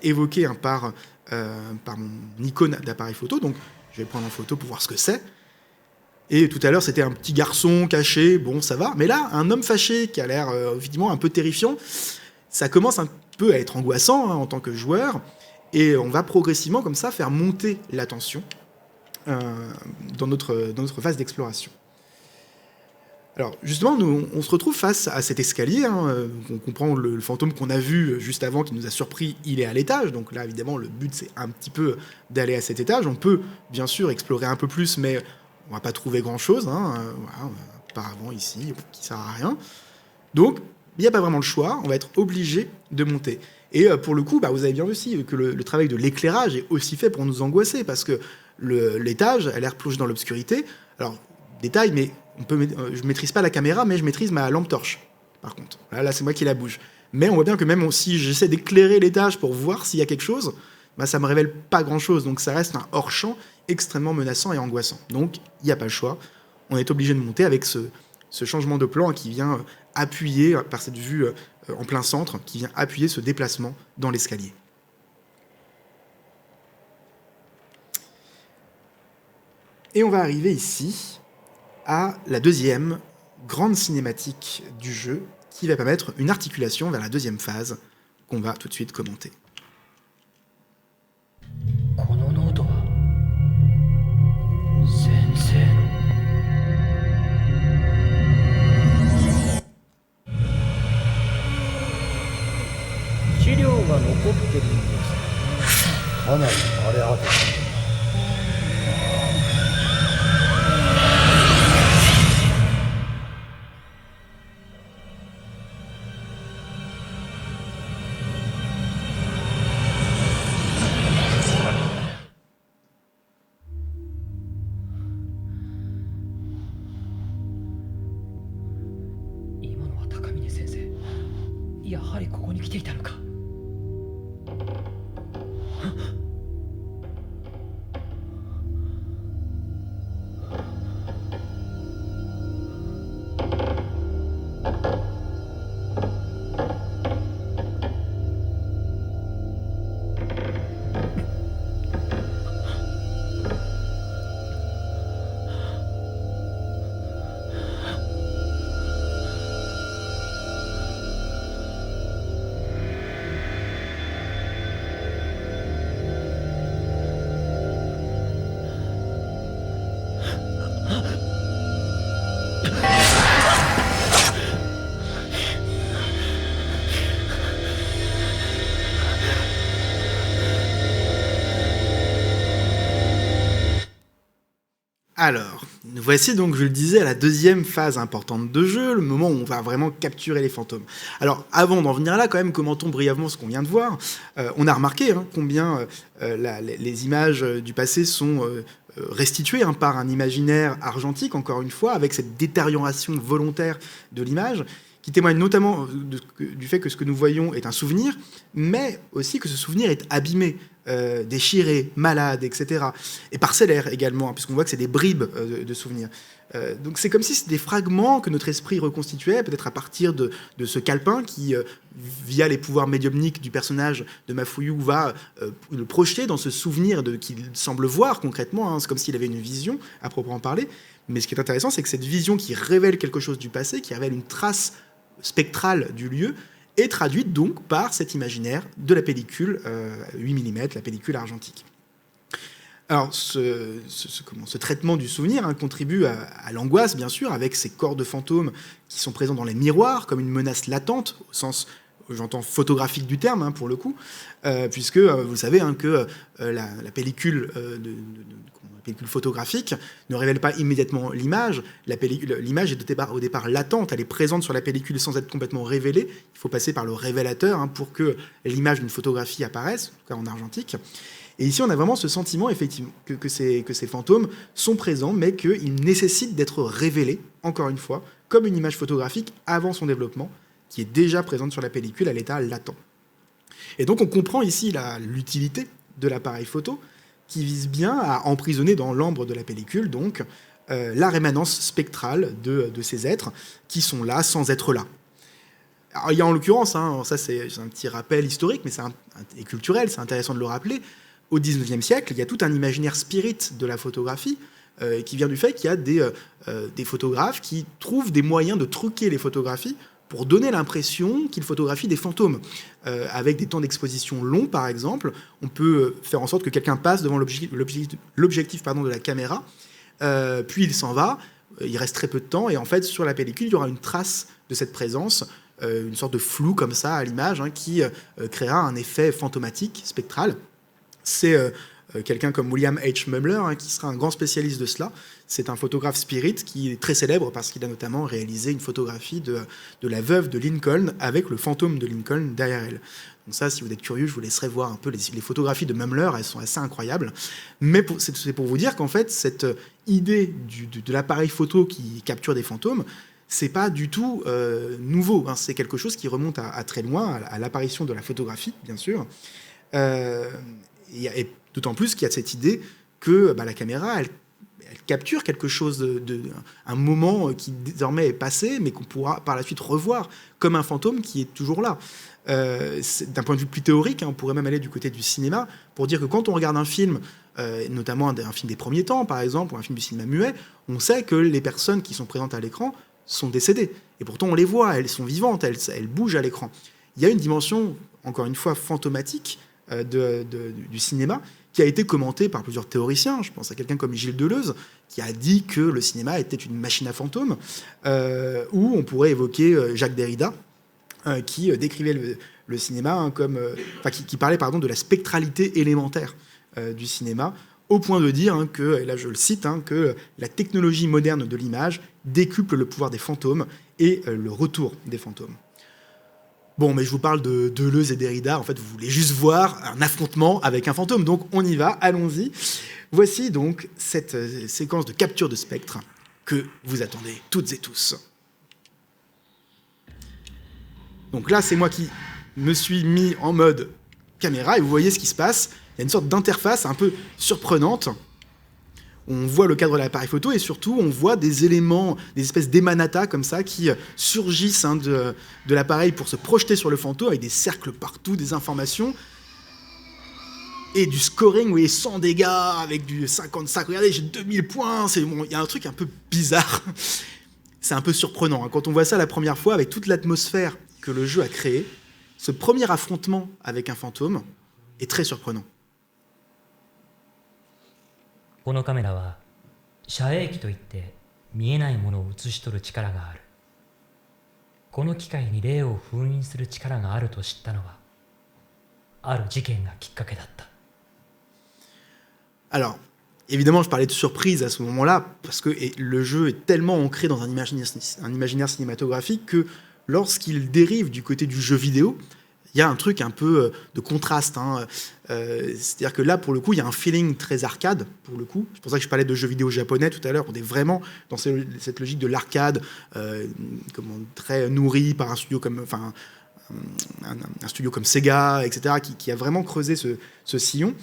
évoquée par mon icône d'appareil photo, donc je vais le prendre en photo pour voir ce que c'est. Et tout à l'heure, c'était un petit garçon caché, bon, ça va. Mais là, un homme fâché qui a l'air évidemment un peu terrifiant, ça commence un peu à être angoissant en tant que joueur, et on va progressivement, comme ça, faire monter la tension dans notre phase d'exploration. Alors, justement, on se retrouve face à cet escalier. On comprend le fantôme qu'on a vu juste avant, qui nous a surpris, il est à l'étage. Donc là, évidemment, le but, c'est un petit peu d'aller à cet étage. On peut, bien sûr, explorer un peu plus, mais on va pas trouver grand-chose. Apparemment, ici, qui sert à rien. Donc, il n'y a pas vraiment le choix. On va être obligé de monter. Et pour le coup, vous avez bien vu aussi que le travail de l'éclairage est aussi fait pour nous angoisser, parce que l'étage a l'air plongé dans l'obscurité. Alors, détail, mais je maîtrise pas la caméra, mais je maîtrise ma lampe torche, par contre. Là, c'est moi qui la bouge. Mais on voit bien que même si j'essaie d'éclairer l'étage pour voir s'il y a quelque chose, ça me révèle pas grand-chose. Donc ça reste un hors-champ extrêmement menaçant et angoissant. Donc il n'y a pas le choix. On est obligé de monter avec ce changement de plan qui vient appuyer, par cette vue en plein centre, qui vient appuyer ce déplacement dans l'escalier. Et on va arriver ici à la deuxième grande cinématique du jeu, qui va permettre une articulation vers la deuxième phase qu'on va tout de suite commenter. このノートは先生の資料が残ってるんですかなり荒れ果てたやはりここに来ていたのか。Alors, nous voici donc, je le disais, à la deuxième phase importante de jeu, le moment où on va vraiment capturer les fantômes. Alors, avant d'en venir là, quand même, commentons brièvement ce qu'on vient de voir. On a remarqué combien les images du passé sont restituées par un imaginaire argentique, encore une fois, avec cette détérioration volontaire de l'image, qui témoigne notamment du fait que ce que nous voyons est un souvenir, mais aussi que ce souvenir est abîmé. déchirés, malades, etc. Et parcellaires également, hein, puisqu'on voit que c'est des bribes de souvenirs. Donc c'est comme si c'était des fragments que notre esprit reconstituait, peut-être à partir de ce calepin qui, via les pouvoirs médiumniques du personnage de Mafuyu, va le projeter dans ce souvenir qu'il semble voir concrètement. Hein. C'est comme s'il avait une vision, à proprement parler. Mais ce qui est intéressant, c'est que cette vision qui révèle quelque chose du passé, qui révèle une trace spectrale du lieu, est traduite donc par cet imaginaire de la pellicule 8 mm, la pellicule argentique. Alors, ce traitement du souvenir contribue à l'angoisse, bien sûr, avec ces corps de fantômes qui sont présents dans les miroirs, comme une menace latente, au sens, j'entends, photographique du terme, pour le coup, puisque vous savez que la pellicule pellicule photographique ne révèle pas immédiatement l'image. L'image est au départ latente, elle est présente sur la pellicule sans être complètement révélée. Il faut passer par le révélateur pour que l'image d'une photographie apparaisse, en tout cas en argentique. Et ici, on a vraiment ce sentiment, effectivement, que ces fantômes sont présents, mais qu'ils nécessitent d'être révélés, encore une fois, comme une image photographique avant son développement, qui est déjà présente sur la pellicule à l'état latent. Et donc, on comprend ici l'utilité de l'appareil photo, qui vise bien à emprisonner dans l'ambre de la pellicule, donc, la rémanence spectrale de ces êtres qui sont là sans être là. Alors, il y a en l'occurrence, ça c'est un petit rappel historique, mais et culturel, c'est intéressant de le rappeler, au XIXe siècle, il y a tout un imaginaire spirit de la photographie qui vient du fait qu'il y a des photographes qui trouvent des moyens de truquer les photographies pour donner l'impression qu'ils photographient des fantômes. Avec des temps d'exposition longs, par exemple, on peut faire en sorte que quelqu'un passe devant l'objectif de la caméra, puis il s'en va, il reste très peu de temps, et en fait, sur la pellicule, il y aura une trace de cette présence, une sorte de flou comme ça à l'image, qui créera un effet fantomatique, spectral. C'est quelqu'un comme William H. Mumler qui sera un grand spécialiste de cela. C'est un photographe spirit qui est très célèbre parce qu'il a notamment réalisé une photographie de la veuve de Lincoln avec le fantôme de Lincoln derrière elle. Donc ça, si vous êtes curieux, je vous laisserai voir un peu les photographies de Mumler, elles sont assez incroyables. Mais c'est pour vous dire qu'en fait, cette idée de l'appareil photo qui capture des fantômes, c'est pas du tout nouveau. C'est quelque chose qui remonte à très loin, à l'apparition de la photographie, bien sûr. Et d'autant plus qu'il y a cette idée que la caméra, elle capture quelque chose un moment qui désormais est passé, mais qu'on pourra par la suite revoir comme un fantôme qui est toujours là. D'un point de vue plus théorique, on pourrait même aller du côté du cinéma pour dire que quand on regarde un film, notamment un film des premiers temps, par exemple, ou un film du cinéma muet, on sait que les personnes qui sont présentes à l'écran sont décédées. Et pourtant, on les voit, elles sont vivantes, elles bougent à l'écran. Il y a une dimension, encore une fois, fantomatique du cinéma, qui a été commenté par plusieurs théoriciens. Je pense à quelqu'un comme Gilles Deleuze, qui a dit que le cinéma était une machine à fantômes, ou on pourrait évoquer Jacques Derrida, qui décrivait le cinéma qui parlait de la spectralité élémentaire du cinéma, au point de dire que, et là je le cite, que la technologie moderne de l'image décuple le pouvoir des fantômes et le retour des fantômes. Bon, mais je vous parle de Deleuze et Derrida, en fait, vous voulez juste voir un affrontement avec un fantôme, donc on y va, allons-y. Voici donc cette séquence de capture de spectre que vous attendez toutes et tous. Donc là, c'est moi qui me suis mis en mode caméra, et vous voyez ce qui se passe. Il y a une sorte d'interface un peu surprenante. On voit le cadre de l'appareil photo et surtout on voit des éléments, des espèces d'émanata comme ça qui surgissent de l'appareil pour se projeter sur le fantôme avec des cercles partout, des informations et du scoring, vous voyez, 100 dégâts avec du 55. Regardez, j'ai 2000 points. Il y a un truc un peu bizarre. C'est un peu surprenant. Quand on voit ça la première fois avec toute l'atmosphère que le jeu a créée, ce premier affrontement avec un fantôme est très surprenant. このカメラは遮影機といって見えないものを映し取る力がある。この機械に霊を封印する力があると知ったのはある事件がきっかけだった。 Alors, évidemment, je parlais de surprise à ce moment-là, parce que le jeu est tellement ancré dans un imaginaire cinématographique que lorsqu'il dérive du côté du jeu vidéo, il y a un truc un peu de contraste. C'est-à-dire que là, pour le coup, il y a un feeling très arcade, pour le coup. C'est pour ça que je parlais de jeux vidéo japonais tout à l'heure. On est vraiment dans cette logique de l'arcade, très nourri par un studio un studio comme Sega, etc., qui a vraiment creusé ce sillon,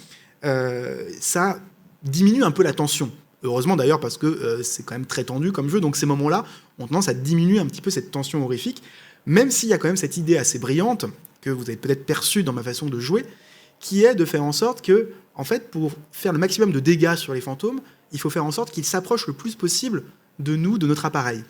ça diminue un peu la tension. Heureusement d'ailleurs, parce que c'est quand même très tendu comme jeu, donc ces moments-là ont tendance à diminuer un petit peu cette tension horrifique, même s'il y a quand même cette idée assez brillante, que vous avez peut-être perçue dans ma façon de jouer, qui est de faire en sorte que, en fait, pour faire le maximum de dégâts sur les fantômes, il faut faire en sorte qu'ils s'approchent le plus possible de nous, de notre appareil.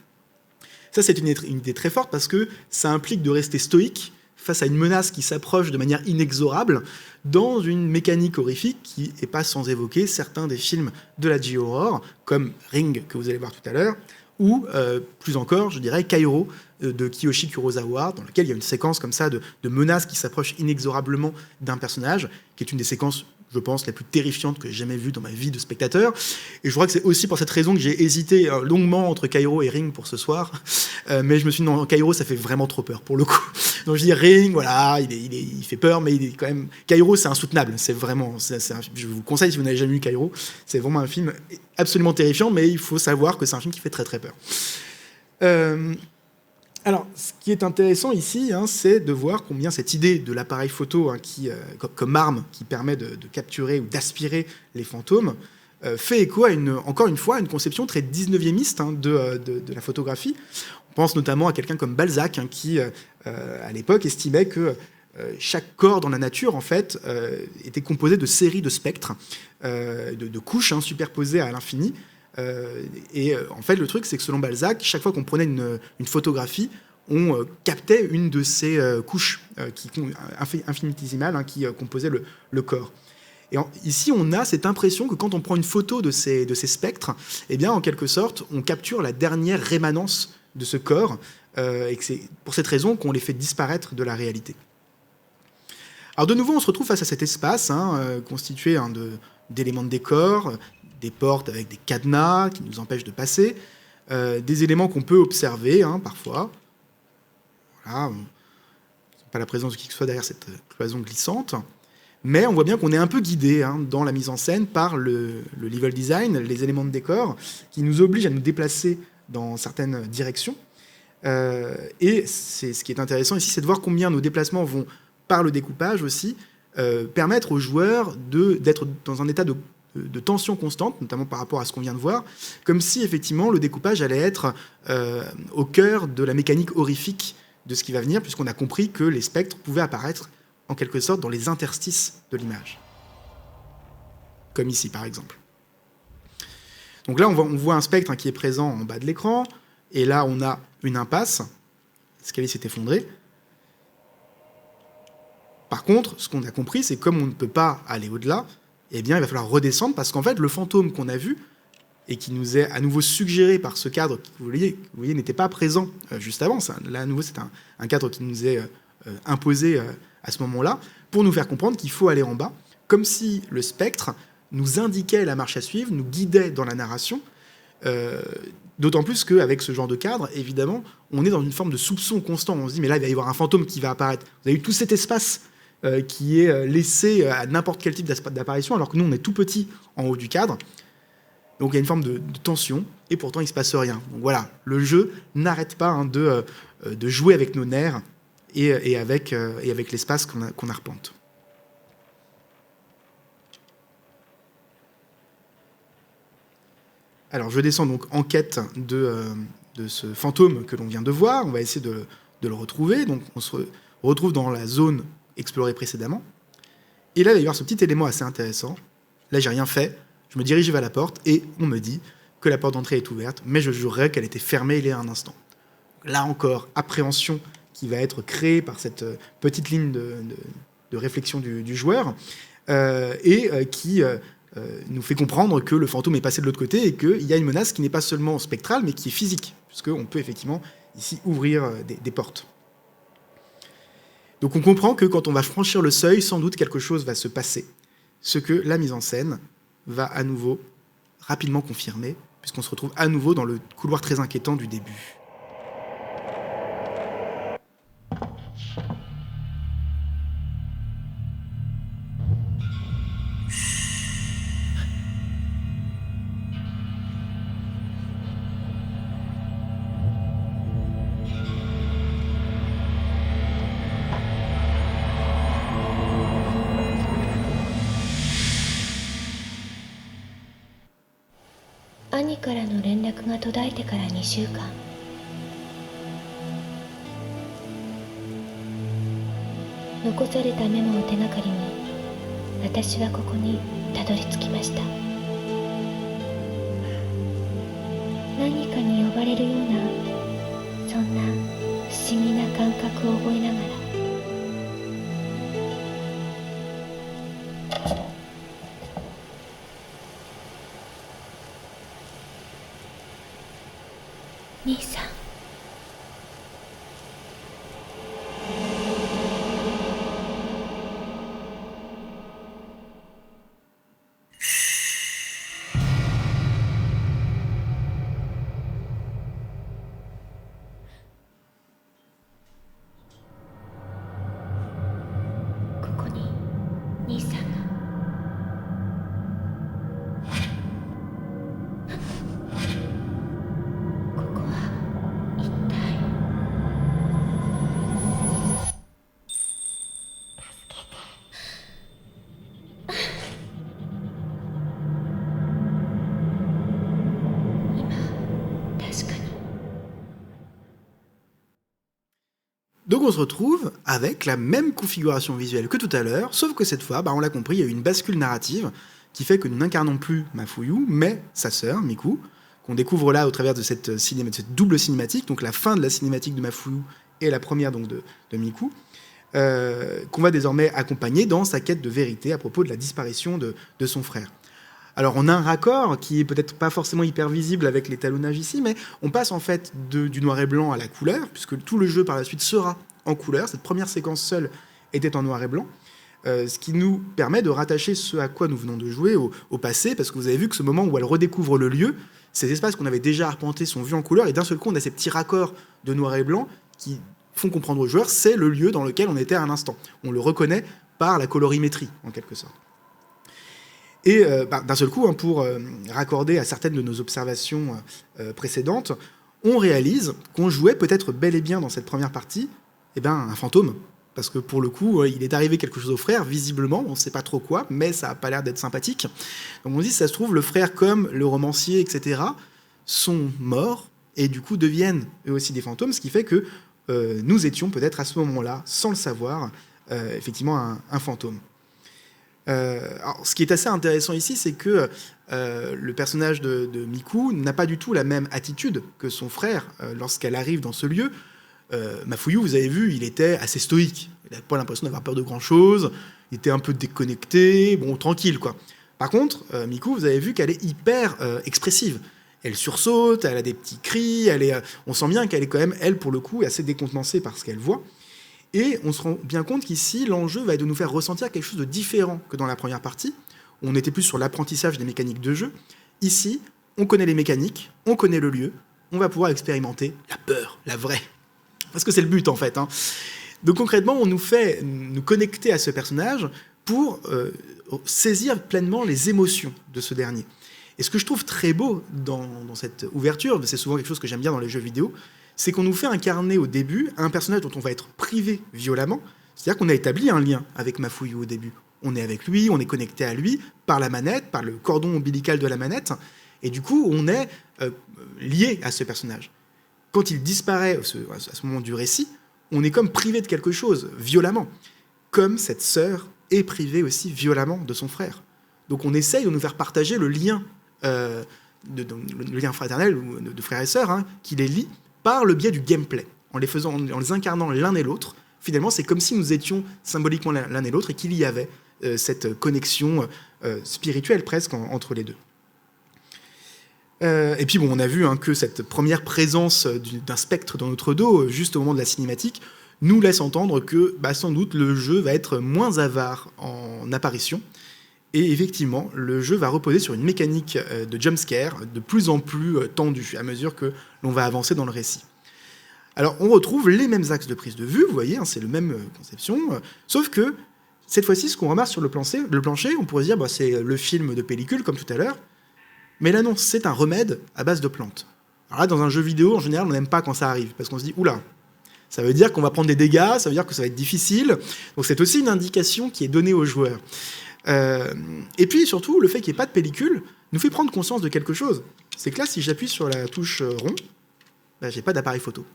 Ça, c'est une idée très forte, parce que ça implique de rester stoïque face à une menace qui s'approche de manière inexorable, dans une mécanique horrifique qui n'est pas sans évoquer certains des films de la J-Horror, comme Ring, que vous allez voir tout à l'heure, ou plus encore, je dirais, Kairo, de Kiyoshi Kurosawa, dans lequel il y a une séquence comme ça de menaces qui s'approchent inexorablement d'un personnage, qui est une des séquences, je pense, les plus terrifiantes que j'ai jamais vues dans ma vie de spectateur. Et je crois que c'est aussi pour cette raison que j'ai hésité longuement entre Kairo et Ring pour ce soir. Mais je me suis dit, non, Kairo, ça fait vraiment trop peur, pour le coup. Donc je dis Ring, voilà, il fait peur, mais il est quand même... Kairo, c'est insoutenable. C'est vraiment... je vous conseille, si vous n'avez jamais vu Kairo, c'est vraiment un film absolument terrifiant, mais il faut savoir que c'est un film qui fait très très peur. Alors, ce qui est intéressant ici, c'est de voir combien cette idée de l'appareil photo comme arme qui permet de capturer ou d'aspirer les fantômes fait écho à encore une fois, une conception très 19e de la photographie. On pense notamment à quelqu'un comme Balzac, qui, à l'époque, estimait que chaque corps dans la nature, en fait, était composé de séries de spectres, de couches superposées à l'infini. En fait, le truc, c'est que selon Balzac, chaque fois qu'on prenait une photographie, on captait une de ces couches infinitésimales qui composaient le corps. Et ici, on a cette impression que quand on prend une photo de ces spectres, eh bien, en quelque sorte, on capture la dernière rémanence de ce corps, et que c'est pour cette raison qu'on les fait disparaître de la réalité. Alors de nouveau, on se retrouve face à cet espace constitué d'éléments de décor, des portes avec des cadenas qui nous empêchent de passer, des éléments qu'on peut observer parfois. Voilà, pas la présence de qui que ce soit derrière cette cloison glissante, mais on voit bien qu'on est un peu guidé dans la mise en scène par le level design, les éléments de décor, qui nous obligent à nous déplacer dans certaines directions. Et ce qui est intéressant ici, c'est de voir combien nos déplacements vont, par le découpage aussi, permettre aux joueurs d'être dans un état de tension constante, notamment par rapport à ce qu'on vient de voir, comme si effectivement le découpage allait être au cœur de la mécanique horrifique de ce qui va venir, puisqu'on a compris que les spectres pouvaient apparaître en quelque sorte dans les interstices de l'image. Comme ici par exemple. Donc là on voit un spectre qui est présent en bas de l'écran, et là on a une impasse, l'escalier s'est effondré. Par contre, ce qu'on a compris, c'est que comme on ne peut pas aller au-delà, eh bien, il va falloir redescendre, parce qu'en fait, le fantôme qu'on a vu, et qui nous est à nouveau suggéré par ce cadre qui, vous voyez n'était pas présent juste avant. Là, à nouveau, c'est un cadre qui nous est imposé à ce moment-là, pour nous faire comprendre qu'il faut aller en bas, comme si le spectre nous indiquait la marche à suivre, nous guidait dans la narration, d'autant plus qu'avec ce genre de cadre, évidemment, on est dans une forme de soupçon constant. On se dit, mais là, il va y avoir un fantôme qui va apparaître. Vous avez eu tout cet espace qui est laissé à n'importe quel type d'apparition, alors que nous, on est tout petit en haut du cadre. Donc il y a une forme de tension, et pourtant il ne se passe rien. Donc voilà, le jeu n'arrête pas de jouer avec nos nerfs et avec l'espace qu'on arpente. Alors je descends donc en quête de ce fantôme que l'on vient de voir. On va essayer de le retrouver. Donc on se retrouve dans la zone explorée précédemment. Et là, il va y avoir ce petit élément assez intéressant. Là, j'ai rien fait. Je me dirige vers la porte et on me dit que la porte d'entrée est ouverte, mais je jurerais qu'elle était fermée il y a un instant. Là encore, appréhension qui va être créée par cette petite ligne de réflexion du joueur qui nous fait comprendre que le fantôme est passé de l'autre côté et qu'il y a une menace qui n'est pas seulement spectrale, mais qui est physique, puisqu'on peut effectivement ici ouvrir des portes. Donc on comprend que quand on va franchir le seuil, sans doute quelque chose va se passer, ce que la mise en scène va à nouveau rapidement confirmer, puisqu'on se retrouve à nouveau dans le couloir très inquiétant du début. 兄からの連絡が途絶えてから2週間。残されたメモを手がかりに私はここにたどり着きました。何かに呼ばれるようなそんな不思議な感覚を覚えながら兄さん、ここに兄さんが。ここは一体。今確かに。Donc on se retrouve avec la même configuration visuelle que tout à l'heure, sauf que cette fois, on l'a compris, il y a eu une bascule narrative qui fait que nous n'incarnons plus Mafuyu, mais sa sœur, Miku, qu'on découvre là au travers de cette double cinématique, donc la fin de la cinématique de Mafuyu et la première donc de Miku, qu'on va désormais accompagner dans sa quête de vérité à propos de la disparition de son frère. Alors on a un raccord qui est peut-être pas forcément hyper visible avec l'étalonnage ici, mais on passe en fait du noir et blanc à la couleur, puisque tout le jeu par la suite sera en couleur. Cette première séquence seule était en noir et blanc, ce qui nous permet de rattacher ce à quoi nous venons de jouer au passé, parce que vous avez vu que ce moment où elle redécouvre le lieu, ces espaces qu'on avait déjà arpentés sont vus en couleur, et d'un seul coup on a ces petits raccords de noir et blanc qui font comprendre aux joueurs c'est le lieu dans lequel on était à un instant. On le reconnaît par la colorimétrie, en quelque sorte. Et d'un seul coup, pour raccorder à certaines de nos observations précédentes, on réalise qu'on jouait peut-être bel et bien dans cette première partie un fantôme. Parce que pour le coup, il est arrivé quelque chose au frère, visiblement, on ne sait pas trop quoi, mais ça n'a pas l'air d'être sympathique. Donc on dit, ça se trouve, le frère comme le romancier, etc., sont morts, et du coup deviennent eux aussi des fantômes, ce qui fait que nous étions peut-être à ce moment-là, sans le savoir, effectivement un fantôme. Alors, ce qui est assez intéressant ici, c'est que le personnage de Miku n'a pas du tout la même attitude que son frère lorsqu'elle arrive dans ce lieu. Mafuyu, vous avez vu, il était assez stoïque. Il n'avait pas l'impression d'avoir peur de grand-chose. Il était un peu déconnecté, bon, tranquille, quoi. Par contre, Miku, vous avez vu qu'elle est hyper expressive. Elle sursaute, elle a des petits cris, on sent bien qu'elle est quand même, elle, pour le coup, assez décontenancée par ce qu'elle voit. Et on se rend bien compte qu'ici, l'enjeu va être de nous faire ressentir quelque chose de différent que dans la première partie. On était plus sur l'apprentissage des mécaniques de jeu. Ici, on connaît les mécaniques, on connaît le lieu, on va pouvoir expérimenter la peur, la vraie. Parce que c'est le but, en fait. Donc concrètement, on nous fait nous connecter à ce personnage pour saisir pleinement les émotions de ce dernier. Et ce que je trouve très beau dans cette ouverture, c'est souvent quelque chose que j'aime bien dans les jeux vidéo, c'est qu'on nous fait incarner au début un personnage dont on va être privé violemment. C'est-à-dire qu'on a établi un lien avec Mafuyu au début. On est avec lui, on est connecté à lui par la manette, par le cordon ombilical de la manette, et du coup, on est lié à ce personnage. Quand il disparaît à ce moment du récit, on est comme privé de quelque chose, violemment. Comme cette sœur est privée aussi violemment de son frère. Donc on essaye de nous faire partager le lien, le lien fraternel ou de frères et sœurs, qui les lie par le biais du gameplay. En les incarnant l'un et l'autre, finalement, c'est comme si nous étions symboliquement l'un et l'autre et qu'il y avait cette connexion spirituelle presque entre les deux. Et puis on a vu que cette première présence d'un spectre dans notre dos, juste au moment de la cinématique, nous laisse entendre que sans doute le jeu va être moins avare en apparition. Et effectivement, le jeu va reposer sur une mécanique de jumpscare de plus en plus tendue à mesure que l'on va avancer dans le récit. Alors on retrouve les mêmes axes de prise de vue, vous voyez, c'est la même conception, sauf que cette fois-ci, ce qu'on remarque sur le plancher, on pourrait se dire c'est le film de pellicule comme tout à l'heure, mais là non, c'est un remède à base de plantes. Alors là, dans un jeu vidéo, en général, on n'aime pas quand ça arrive, parce qu'on se dit, oula, ça veut dire qu'on va prendre des dégâts, ça veut dire que ça va être difficile, donc c'est aussi une indication qui est donnée aux joueurs. Et puis surtout, le fait qu'il n'y ait pas de pellicule nous fait prendre conscience de quelque chose. C'est que là, si j'appuie sur la touche rond, ben, j'ai pas d'appareil photo.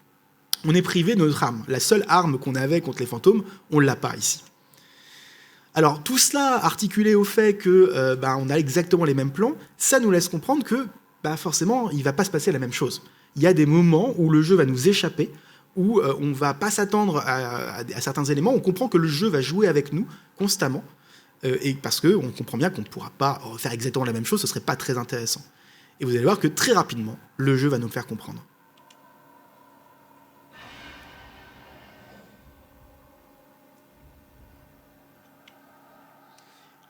On est privé de notre arme. La seule arme qu'on avait contre les fantômes, on l'a pas ici. Alors tout cela articulé au fait que on a exactement les mêmes plans, ça nous laisse comprendre que forcément, il va pas se passer la même chose. Il y a des moments où le jeu va nous échapper, où on va pas s'attendre à certains éléments. On comprend que le jeu va jouer avec nous constamment, et parce qu'on comprend bien qu'on ne pourra pas faire exactement la même chose, ce serait pas très intéressant. Et vous allez voir que très rapidement, le jeu va nous le faire comprendre.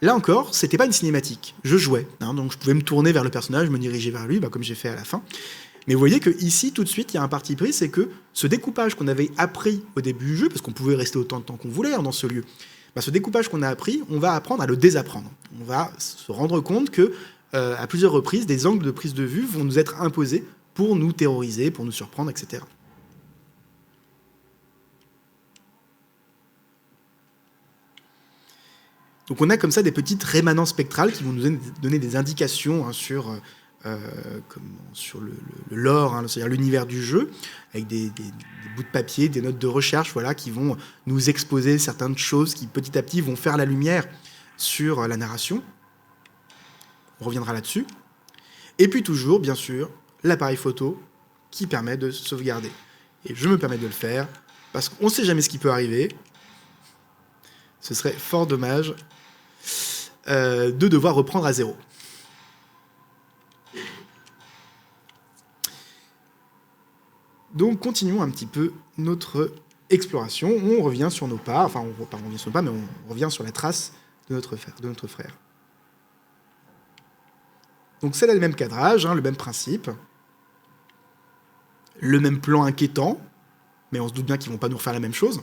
Là encore, c'était pas une cinématique. Je jouais, donc je pouvais me tourner vers le personnage, me diriger vers lui, comme j'ai fait à la fin. Mais vous voyez que ici, tout de suite, il y a un parti pris, c'est que ce découpage qu'on avait appris au début du jeu, parce qu'on pouvait rester autant de temps qu'on voulait dans ce lieu, ce découpage qu'on a appris, on va apprendre à le désapprendre. On va se rendre compte que, à plusieurs reprises, des angles de prise de vue vont nous être imposés pour nous terroriser, pour nous surprendre, etc. Donc on a comme ça des petites rémanences spectrales qui vont nous donner des indications sur le lore, c'est-à-dire l'univers du jeu, avec des bouts de papier, des notes de recherche, qui vont nous exposer certaines choses qui petit à petit vont faire la lumière sur la narration. On reviendra là-dessus. Et puis toujours, bien sûr, l'appareil photo qui permet de sauvegarder. Et je me permets de le faire, parce qu'on ne sait jamais ce qui peut arriver. Ce serait fort dommage de devoir reprendre à zéro. Donc continuons un petit peu notre exploration. On revient sur nos pas, on revient sur nos pas, mais on revient sur la trace de notre frère. Donc c'est là le même cadrage, le même principe, le même plan inquiétant, mais on se doute bien qu'ils ne vont pas nous refaire la même chose.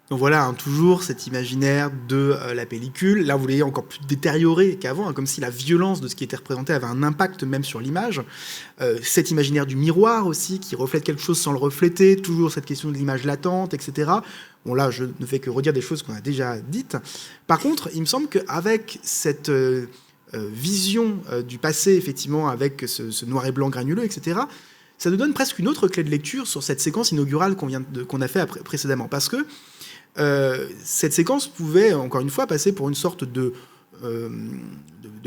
Donc voilà, toujours cet imaginaire de la pellicule. Là, vous voyez encore plus détérioré qu'avant, comme si la violence de ce qui était représenté avait un impact même sur l'image. Cet imaginaire du miroir aussi, qui reflète quelque chose sans le refléter. Toujours cette question de l'image latente, etc. Bon, là, je ne fais que redire des choses qu'on a déjà dites. Par contre, il me semble qu'avec cette vision du passé, effectivement, avec ce noir et blanc granuleux, etc., ça nous donne presque une autre clé de lecture sur cette séquence inaugurale qu'on a fait précédemment. Parce que cette séquence pouvait, encore une fois, passer pour une sorte de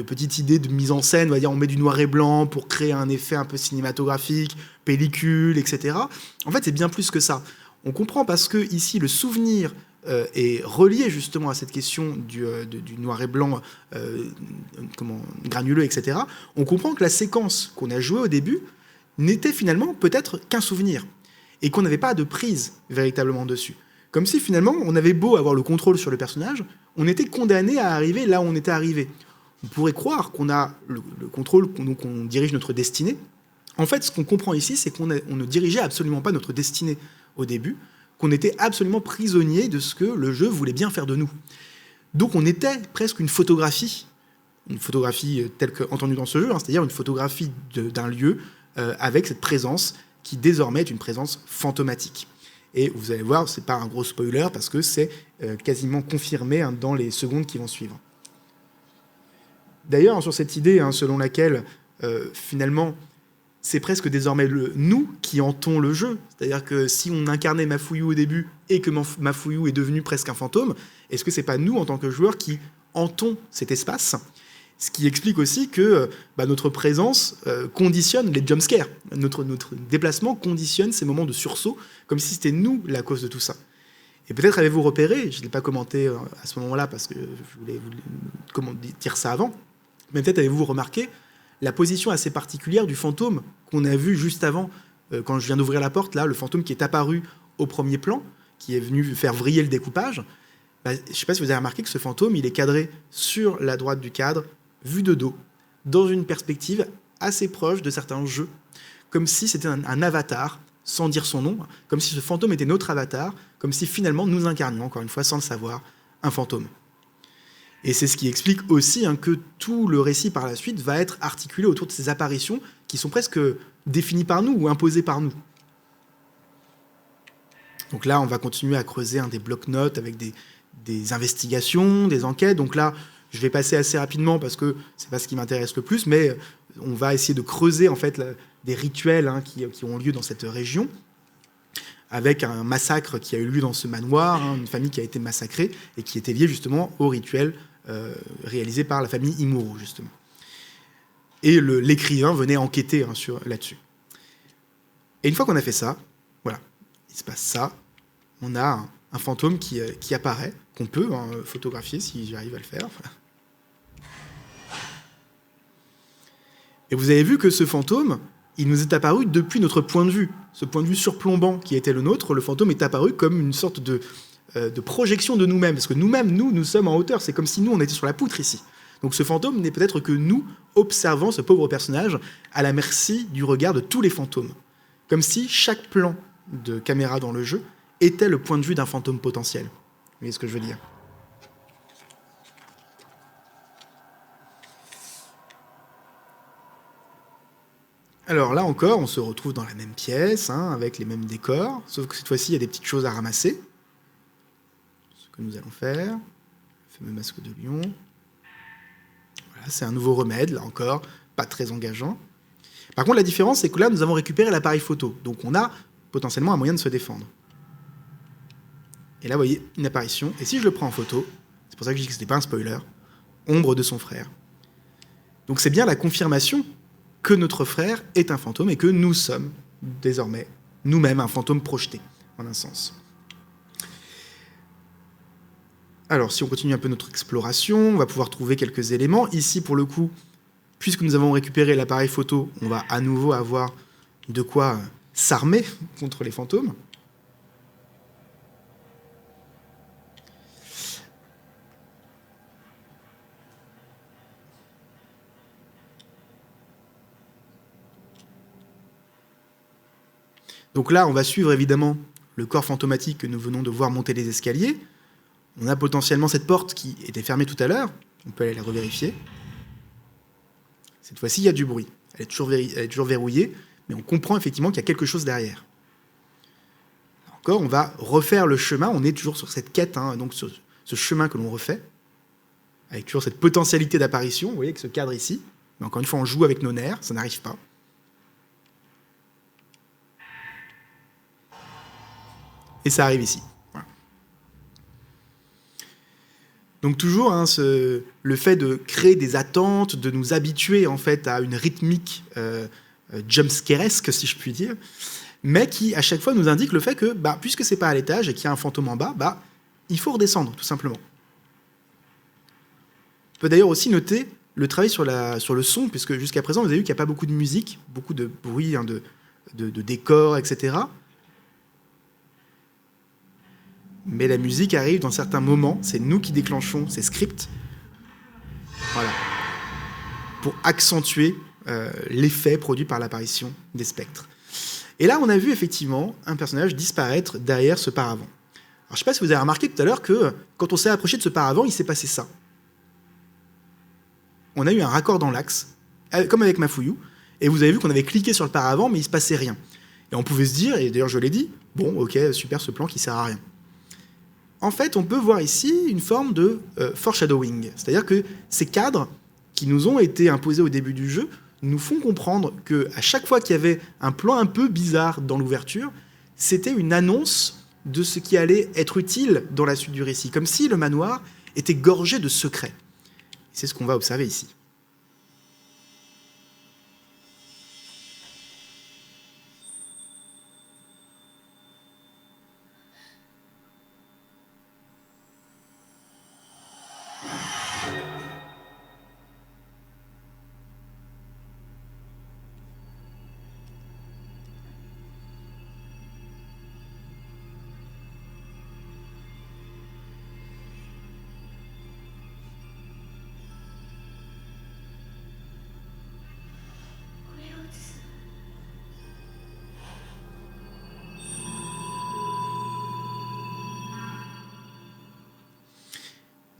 petite idée de mise en scène, on va dire, on met du noir et blanc pour créer un effet un peu cinématographique, pellicule, etc. En fait, c'est bien plus que ça. On comprend parce que ici, le souvenir est relié justement à cette question du noir et blanc granuleux, etc. On comprend que la séquence qu'on a jouée au début n'était finalement peut-être qu'un souvenir et qu'on n'avait pas de prise véritablement dessus. Comme si finalement, on avait beau avoir le contrôle sur le personnage, on était condamné à arriver là où on était arrivé. On pourrait croire qu'on a le contrôle, donc on dirige notre destinée. En fait, ce qu'on comprend ici, c'est qu'on ne dirigeait absolument pas notre destinée au début, qu'on était absolument prisonnier de ce que le jeu voulait bien faire de nous. Donc on était presque une photographie telle qu'entendue dans ce jeu, c'est-à-dire une photographie d'un lieu avec cette présence qui désormais est une présence fantomatique. Et vous allez voir, c'est pas un gros spoiler parce que c'est quasiment confirmé dans les secondes qui vont suivre. D'ailleurs, sur cette idée selon laquelle finalement c'est presque désormais nous qui hantons le jeu, c'est-à-dire que si on incarnait Mafuyu au début et que Mafuyu est devenu presque un fantôme, est-ce que c'est pas nous en tant que joueurs qui hantons cet espace ? Ce qui explique aussi que notre présence conditionne les jumpscares. Notre déplacement conditionne ces moments de sursaut, comme si c'était nous la cause de tout ça. Et peut-être avez-vous repéré, je ne l'ai pas commenté à ce moment-là parce que je voulais vous dire ça avant, mais peut-être avez-vous remarqué la position assez particulière du fantôme qu'on a vu juste avant, quand je viens d'ouvrir la porte, là, le fantôme qui est apparu au premier plan, qui est venu faire vriller le découpage. Je ne sais pas si vous avez remarqué que ce fantôme, il est cadré sur la droite du cadre, vu de dos, dans une perspective assez proche de certains jeux, comme si c'était un avatar, sans dire son nom, comme si ce fantôme était notre avatar, comme si finalement nous incarnions, encore une fois, sans le savoir, un fantôme. Et c'est ce qui explique aussi que tout le récit par la suite va être articulé autour de ces apparitions qui sont presque définies par nous ou imposées par nous. Donc là, on va continuer à creuser des blocs-notes avec des investigations, des enquêtes. Donc là, je vais passer assez rapidement parce que c'est pas ce qui m'intéresse le plus, mais on va essayer de creuser en fait des rituels qui ont lieu dans cette région, avec un massacre qui a eu lieu dans ce manoir, une famille qui a été massacrée et qui était liée justement au rituel réalisé par la famille Imuro, justement. Et l'écrivain venait enquêter là-dessus. Et une fois qu'on a fait ça, voilà, il se passe ça, on a un fantôme qui apparaît, qu'on peut photographier si j'arrive à le faire. Et vous avez vu que ce fantôme, il nous est apparu depuis notre point de vue. Ce point de vue surplombant qui était le nôtre, le fantôme est apparu comme une sorte de projection de nous-mêmes. Parce que nous-mêmes, nous sommes en hauteur. C'est comme si nous, on était sur la poutre ici. Donc ce fantôme n'est peut-être que nous, observant ce pauvre personnage à la merci du regard de tous les fantômes. Comme si chaque plan de caméra dans le jeu était le point de vue d'un fantôme potentiel. Vous voyez ce que je veux dire ? Alors là encore, on se retrouve dans la même pièce, avec les mêmes décors, sauf que cette fois-ci, il y a des petites choses à ramasser. Ce que nous allons faire. Le fameux masque de lion. Voilà, c'est un nouveau remède, là encore, pas très engageant. Par contre, la différence, c'est que là, nous avons récupéré l'appareil photo. Donc on a potentiellement un moyen de se défendre. Et là, vous voyez, une apparition. Et si je le prends en photo, c'est pour ça que je dis que ce n'était pas un spoiler, ombre de son frère. Donc c'est bien la confirmation que notre frère est un fantôme et que nous sommes désormais nous-mêmes un fantôme projeté, en un sens. Alors, si on continue un peu notre exploration, on va pouvoir trouver quelques éléments. Ici, pour le coup, puisque nous avons récupéré l'appareil photo, on va à nouveau avoir de quoi s'armer contre les fantômes. Donc là, on va suivre évidemment le corps fantomatique que nous venons de voir monter les escaliers. On a potentiellement cette porte qui était fermée tout à l'heure. On peut aller la revérifier. Cette fois-ci, il y a du bruit. Elle est toujours verrouillée, mais on comprend effectivement qu'il y a quelque chose derrière. Encore, on va refaire le chemin. On est toujours sur cette quête, donc sur ce chemin que l'on refait, avec toujours cette potentialité d'apparition. Vous voyez, avec ce cadre ici. Mais encore une fois, on joue avec nos nerfs, ça n'arrive pas. Et ça arrive ici. Voilà. Donc toujours, le fait de créer des attentes, de nous habituer en fait à une rythmique jumpscaresque, si je puis dire, mais qui à chaque fois nous indique le fait que, puisque c'est pas à l'étage et qu'il y a un fantôme en bas, il faut redescendre, tout simplement. On peut d'ailleurs aussi noter le travail sur le son, puisque jusqu'à présent, vous avez vu qu'il n'y a pas beaucoup de musique, beaucoup de bruit, de décors, etc. Mais la musique arrive dans certains moments, c'est nous qui déclenchons ces scripts, voilà, pour accentuer l'effet produit par l'apparition des spectres. Et là, on a vu effectivement un personnage disparaître derrière ce paravent. Alors, je ne sais pas si vous avez remarqué tout à l'heure que quand on s'est approché de ce paravent, il s'est passé ça. On a eu un raccord dans l'axe, comme avec Mafuyu, et vous avez vu qu'on avait cliqué sur le paravent, mais il ne se passait rien. Et on pouvait se dire, et d'ailleurs je l'ai dit, bon, ok, super, ce plan qui ne sert à rien. En fait, on peut voir ici une forme de foreshadowing. C'est-à-dire que ces cadres qui nous ont été imposés au début du jeu nous font comprendre qu'à chaque fois qu'il y avait un plan un peu bizarre dans l'ouverture, c'était une annonce de ce qui allait être utile dans la suite du récit, comme si le manoir était gorgé de secrets. C'est ce qu'on va observer ici.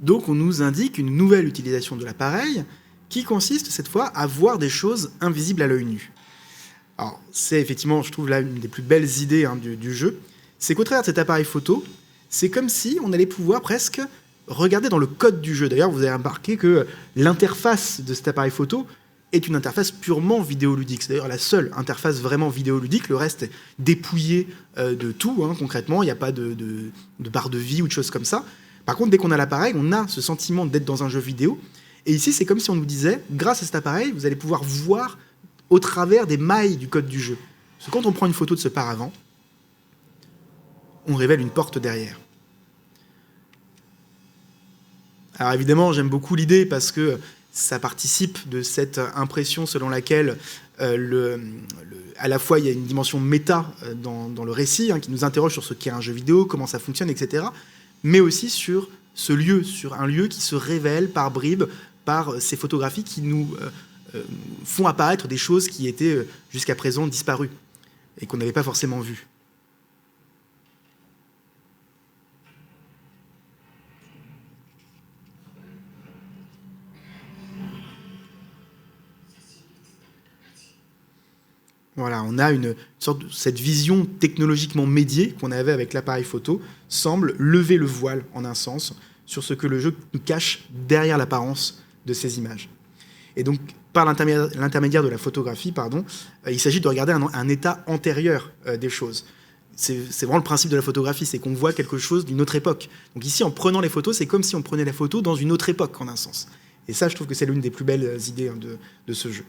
Donc on nous indique une nouvelle utilisation de l'appareil qui consiste cette fois à voir des choses invisibles à l'œil nu. Alors c'est effectivement, je trouve là, une des plus belles idées du jeu. C'est qu'au travers de cet appareil photo, c'est comme si on allait pouvoir presque regarder dans le code du jeu. D'ailleurs, vous avez remarqué que l'interface de cet appareil photo est une interface purement vidéoludique. C'est d'ailleurs la seule interface vraiment vidéoludique. Le reste est dépouillé de tout, concrètement. Il n'y a pas de barre de vie ou de choses comme ça. Par contre, dès qu'on a l'appareil, on a ce sentiment d'être dans un jeu vidéo. Et ici, c'est comme si on nous disait, grâce à cet appareil, vous allez pouvoir voir au travers des mailles du code du jeu. Parce que quand on prend une photo de ce paravent, on révèle une porte derrière. Alors évidemment, j'aime beaucoup l'idée parce que ça participe de cette impression selon laquelle à la fois il y a une dimension méta dans le récit qui nous interroge sur ce qu'est un jeu vidéo, comment ça fonctionne, etc. Mais aussi sur ce lieu, sur un lieu qui se révèle par bribes, par ces photographies qui nous font apparaître des choses qui étaient jusqu'à présent disparues et qu'on n'avait pas forcément vues. Voilà, on a une sorte de, cette vision technologiquement médiée qu'on avait avec l'appareil photo semble lever le voile, en un sens, sur ce que le jeu nous cache derrière l'apparence de ces images. Et donc, par l'intermédiaire de la photographie, il s'agit de regarder un état antérieur des choses. C'est vraiment le principe de la photographie, c'est qu'on voit quelque chose d'une autre époque. Donc ici, en prenant les photos, c'est comme si on prenait les photos dans une autre époque, en un sens. Et ça, je trouve que c'est l'une des plus belles idées de ce jeu.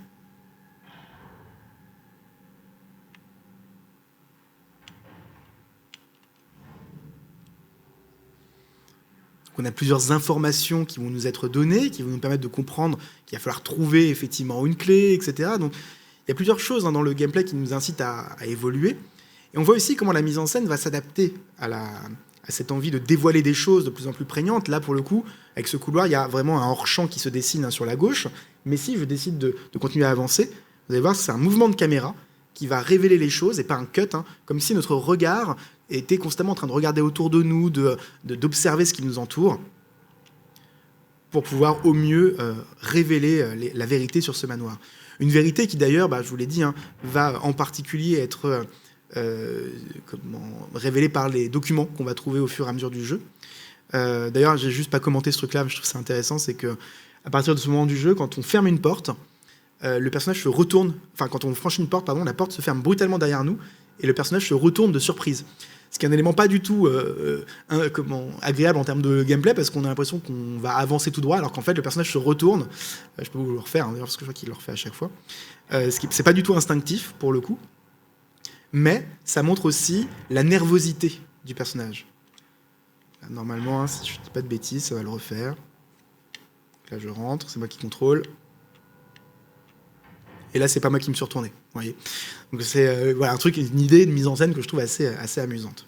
On a plusieurs informations qui vont nous être données, qui vont nous permettre de comprendre qu'il va falloir trouver effectivement une clé, etc. Donc il y a plusieurs choses dans le gameplay qui nous incitent à évoluer. Et on voit aussi comment la mise en scène va s'adapter à cette envie de dévoiler des choses de plus en plus prégnantes. Là, pour le coup, avec ce couloir, il y a vraiment un hors-champ qui se dessine sur la gauche. Mais si je décide de continuer à avancer, vous allez voir, c'est un mouvement de caméra qui va révéler les choses, et pas un cut, comme si notre regard était constamment en train de regarder autour de nous, d'observer ce qui nous entoure, pour pouvoir au mieux révéler la vérité sur ce manoir. Une vérité qui d'ailleurs, je vous l'ai dit, va en particulier être révélée par les documents qu'on va trouver au fur et à mesure du jeu. D'ailleurs, j'ai juste pas commenté ce truc-là, mais je trouve ça intéressant, c'est que à partir de ce moment du jeu, quand on ferme une porte, le personnage se retourne, quand on franchit une porte, la porte se ferme brutalement derrière nous, et le personnage se retourne de surprise. Ce qui est un élément pas du tout agréable en termes de gameplay, parce qu'on a l'impression qu'on va avancer tout droit, alors qu'en fait le personnage se retourne. Je peux vous le refaire, d'ailleurs, parce que je vois qu'il le refait à chaque fois. C'est pas du tout instinctif, pour le coup, mais ça montre aussi la nervosité du personnage. Là, normalement, si je dis pas de bêtises, ça va le refaire. Là, je rentre, c'est moi qui contrôle. Et là, c'est pas moi qui me suis retourné. Vous voyez. Donc c'est un truc, une idée de mise en scène que je trouve assez amusante.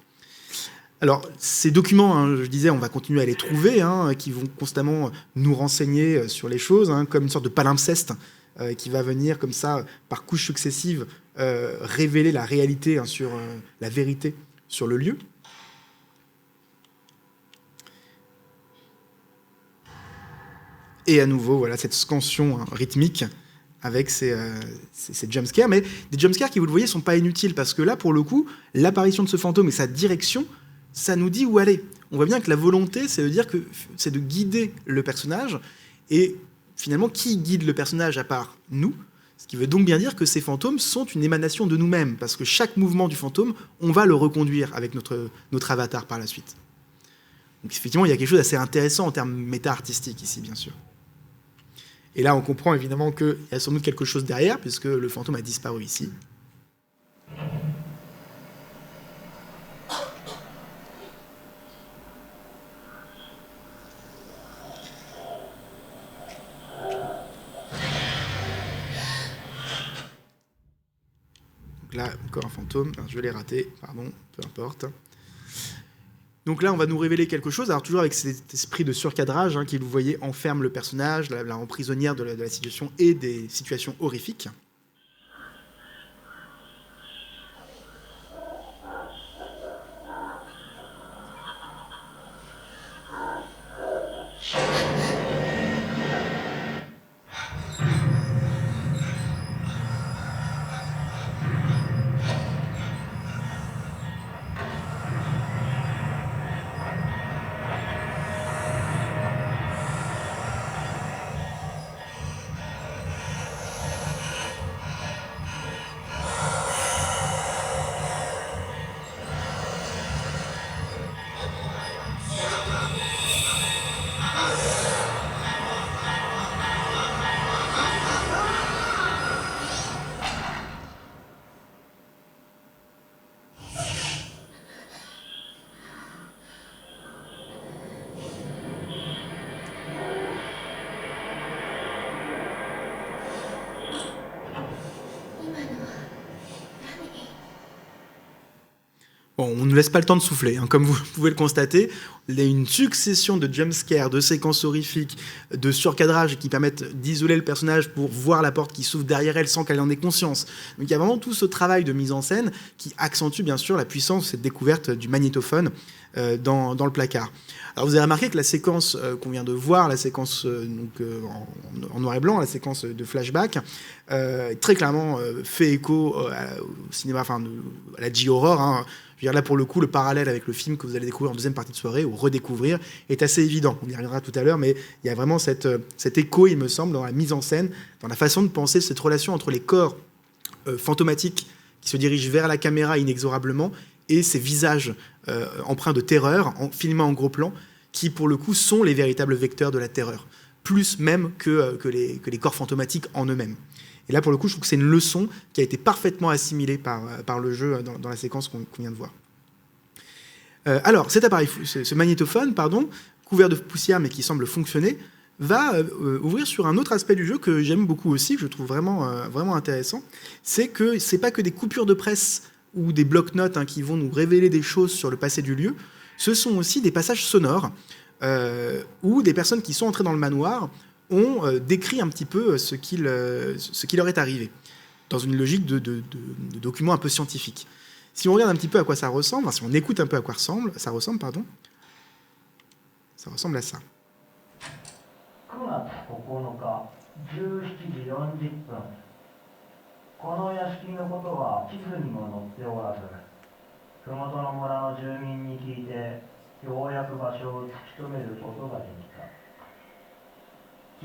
Alors, ces documents, je disais, on va continuer à les trouver, qui vont constamment nous renseigner sur les choses, comme une sorte de palimpseste qui va venir comme ça, par couches successives, révéler la réalité sur la vérité sur le lieu. Et à nouveau, voilà, cette scansion rythmique avec ces jumpscares, mais des jumpscares qui, vous le voyez, sont pas inutiles, parce que là, pour le coup, l'apparition de ce fantôme et sa direction, ça nous dit où aller. On voit bien que la volonté, c'est de guider le personnage, et finalement, qui guide le personnage à part nous? Ce qui veut donc bien dire que ces fantômes sont une émanation de nous-mêmes, parce que chaque mouvement du fantôme, on va le reconduire avec notre avatar par la suite. Donc effectivement, il y a quelque chose d'assez intéressant en termes méta-artistiques ici, bien sûr. Et là, on comprend évidemment qu'il y a sans doute quelque chose derrière, puisque le fantôme a disparu ici. Donc là, encore un fantôme. Je l'ai raté, pardon, peu importe. Donc là, on va nous révéler quelque chose, alors toujours avec cet esprit de surcadrage qui, vous voyez, enferme le personnage, la rend prisonnière de la situation et des situations horrifiques. Bon, on ne laisse pas le temps de souffler, hein. Comme vous pouvez le constater, il y a une succession de jumpscares, de séquences horrifiques, de surcadrages qui permettent d'isoler le personnage pour voir la porte qui s'ouvre derrière elle sans qu'elle en ait conscience. Donc il y a vraiment tout ce travail de mise en scène qui accentue bien sûr la puissance de cette découverte du magnétophone dans le placard. Alors vous avez remarqué que la séquence qu'on vient de voir, la séquence en noir et blanc, la séquence de flashback, très clairement fait écho au cinéma, enfin à la J-horror, hein. Je veux dire, là, pour le coup, le parallèle avec le film que vous allez découvrir en deuxième partie de soirée, ou redécouvrir, est assez évident. On y reviendra tout à l'heure, mais il y a vraiment cet écho, il me semble, dans la mise en scène, dans la façon de penser cette relation entre les corps fantomatiques qui se dirigent vers la caméra inexorablement et ces visages empreints de terreur, filmés en gros plan, qui, pour le coup, sont les véritables vecteurs de la terreur, plus même que les corps fantomatiques en eux-mêmes. Et là, pour le coup, je trouve que c'est une leçon qui a été parfaitement assimilée par le jeu dans la séquence qu'on vient de voir. Alors, cet appareil, ce magnétophone, couvert de poussière mais qui semble fonctionner, va ouvrir sur un autre aspect du jeu que j'aime beaucoup aussi, que je trouve vraiment intéressant. C'est que c'est pas que des coupures de presse ou des blocs-notes qui vont nous révéler des choses sur le passé du lieu, ce sont aussi des passages sonores où des personnes qui sont entrées dans le manoir ont décrit un petit peu ce qui leur est arrivé, dans une logique de document un peu scientifique. Si on regarde un petit peu à quoi ça ressemble, si on écoute un peu à quoi ça ressemble, ça ressemble à ça. 9月9日17時40分この屋敷のことは地図にも載っておらず麓の村の住民に聞いてようやく場所を突き止めることができた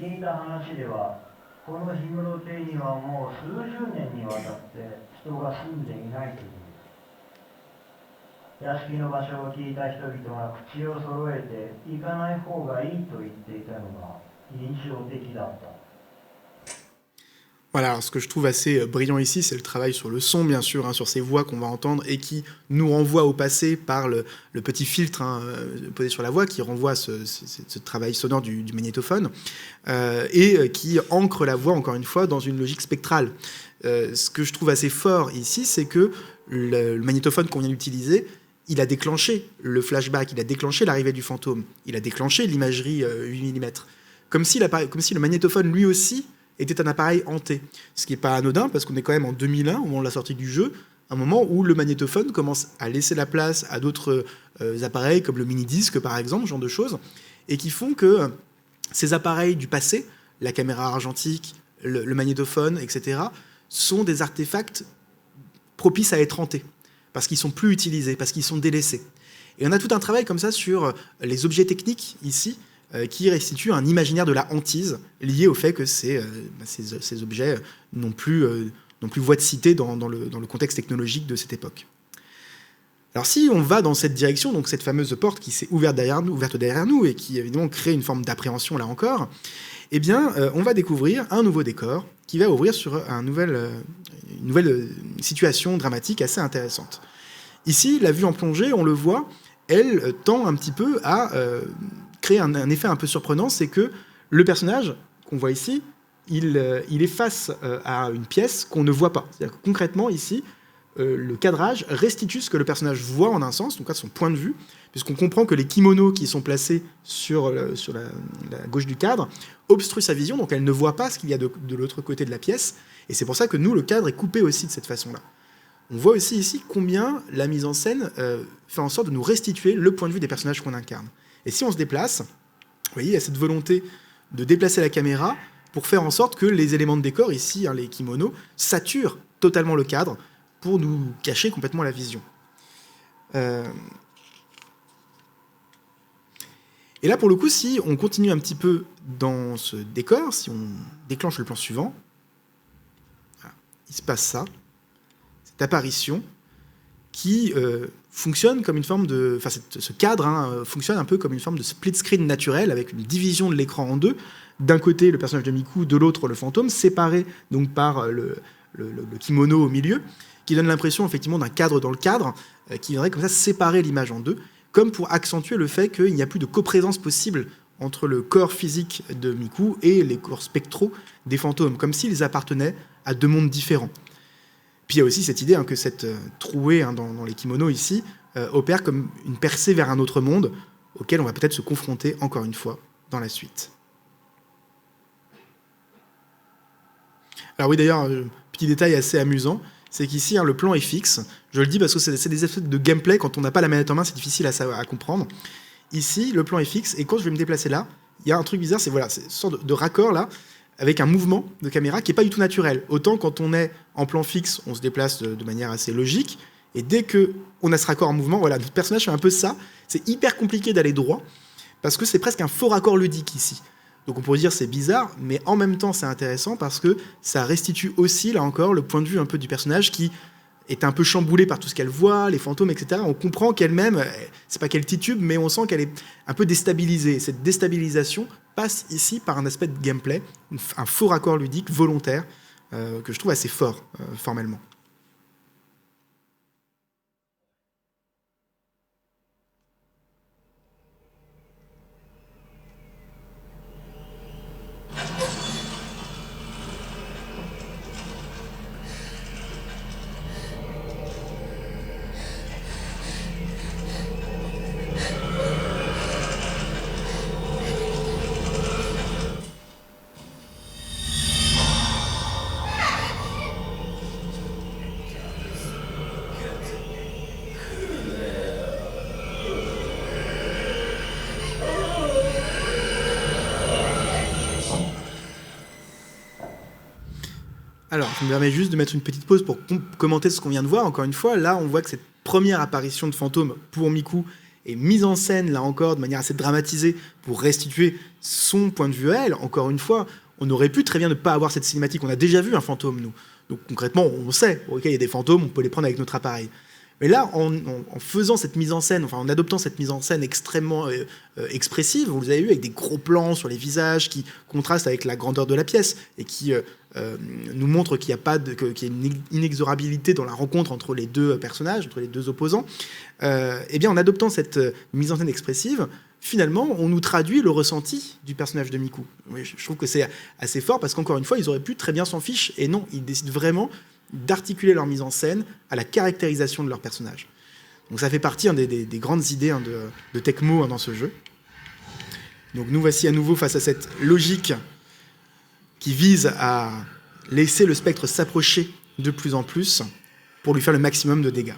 聞いた話ではこの氷室邸にはもう数十年にわたって人が住んでいないという屋敷の場所を聞いた人々が口を揃えて行かない方がいいと言っていたのが印象的だった。 Voilà, alors ce que je trouve assez brillant ici, c'est le travail sur le son, bien sûr, sur ces voix qu'on va entendre et qui nous renvoie au passé par le petit filtre posé sur la voix qui renvoie ce travail sonore du magnétophone et qui ancre la voix, encore une fois, dans une logique spectrale. Ce que je trouve assez fort ici, c'est que le magnétophone qu'on vient d'utiliser, il a déclenché le flashback, il a déclenché l'arrivée du fantôme, il a déclenché l'imagerie 8 mm. Comme si le magnétophone, lui aussi, était un appareil hanté. Ce qui n'est pas anodin, parce qu'on est quand même en 2001, au moment de la sortie du jeu, un moment où le magnétophone commence à laisser la place à d'autres appareils, comme le mini-disque par exemple, ce genre de choses, et qui font que ces appareils du passé, la caméra argentique, le magnétophone, etc., sont des artefacts propices à être hantés, parce qu'ils sont plus utilisés, parce qu'ils sont délaissés. Et on a tout un travail comme ça sur les objets techniques, ici, qui restituent un imaginaire de la hantise lié au fait que ces objets n'ont plus voix de cité dans le contexte technologique de cette époque. Alors si on va dans cette direction, donc cette fameuse porte qui s'est ouverte derrière nous et qui évidemment crée une forme d'appréhension là encore, eh bien on va découvrir un nouveau décor qui va ouvrir sur une nouvelle situation dramatique assez intéressante. Ici, la vue en plongée, on le voit, elle tend un petit peu à créer un effet un peu surprenant, c'est que le personnage qu'on voit ici, il est face à une pièce qu'on ne voit pas. C'est-à-dire que concrètement, ici, le cadrage restitue ce que le personnage voit en un sens, donc à son point de vue, puisqu'on comprend que les kimonos qui sont placés sur la gauche du cadre obstruent sa vision, donc elle ne voit pas ce qu'il y a de l'autre côté de la pièce, et c'est pour ça que nous, le cadre est coupé aussi de cette façon-là. On voit aussi ici combien la mise en scène fait en sorte de nous restituer le point de vue des personnages qu'on incarne. Et si on se déplace, vous voyez, il y a cette volonté de déplacer la caméra pour faire en sorte que les éléments de décor, ici, les kimonos, saturent totalement le cadre pour nous cacher complètement la vision. Et là, pour le coup, si on continue un petit peu dans ce décor, si on déclenche le plan suivant, voilà, il se passe ça, cette apparition qui fonctionne comme une forme de... Enfin, ce cadre fonctionne un peu comme une forme de split screen naturel, avec une division de l'écran en deux. D'un côté, le personnage de Miku, de l'autre, le fantôme, séparé donc par le kimono au milieu, qui donne l'impression effectivement d'un cadre dans le cadre, qui viendrait comme ça séparer l'image en deux, comme pour accentuer le fait qu'il n'y a plus de coprésence possible entre le corps physique de Miku et les corps spectraux des fantômes, comme s'ils appartenaient à deux mondes différents. Puis il y a aussi cette idée que cette trouée dans les kimonos ici opère comme une percée vers un autre monde auquel on va peut-être se confronter encore une fois dans la suite. Alors oui, d'ailleurs, petit détail assez amusant, c'est qu'ici, le plan est fixe. Je le dis parce que c'est des effets de gameplay. Quand on n'a pas la manette en main, c'est difficile à comprendre. Ici, le plan est fixe, et quand je vais me déplacer là, il y a un truc bizarre, c'est une sorte de raccord là, avec un mouvement de caméra qui n'est pas du tout naturel. Autant quand on est en plan fixe, on se déplace de manière assez logique, et dès qu'on a ce raccord en mouvement, voilà, notre personnage fait un peu ça. C'est hyper compliqué d'aller droit, parce que c'est presque un faux raccord ludique ici. Donc on pourrait dire c'est bizarre, mais en même temps c'est intéressant parce que ça restitue aussi, là encore, le point de vue un peu du personnage qui est un peu chamboulé par tout ce qu'elle voit, les fantômes, etc. On comprend qu'elle-même, c'est pas qu'elle titube, mais on sent qu'elle est un peu déstabilisée. Cette déstabilisation passe ici par un aspect de gameplay, un faux raccord ludique volontaire, que je trouve assez fort, formellement. Alors, je me permets juste de mettre une petite pause pour commenter ce qu'on vient de voir. Encore une fois, là, on voit que cette première apparition de fantôme pour Miku est mise en scène, là encore, de manière assez dramatisée pour restituer son point de vue à elle. Encore une fois, on aurait pu très bien ne pas avoir cette cinématique. On a déjà vu un fantôme, nous. Donc, concrètement, on sait, ok, il y a des fantômes, on peut les prendre avec notre appareil. Mais là, en faisant cette mise en scène, enfin en adoptant cette mise en scène extrêmement expressive, vous avez vu, avec des gros plans sur les visages qui contrastent avec la grandeur de la pièce et qui nous montrent qu'il y a une inexorabilité dans la rencontre entre les deux personnages, entre les deux opposants, eh bien, en adoptant cette mise en scène expressive, finalement, on nous traduit le ressenti du personnage de Miku. Oui, je trouve que c'est assez fort parce qu'encore une fois, ils auraient pu très bien s'en ficher. Et non, ils décident vraiment d'articuler leur mise en scène à la caractérisation de leur personnage. Donc ça fait partie des grandes idées de Tecmo dans ce jeu. Donc nous voici à nouveau face à cette logique qui vise à laisser le spectre s'approcher de plus en plus pour lui faire le maximum de dégâts.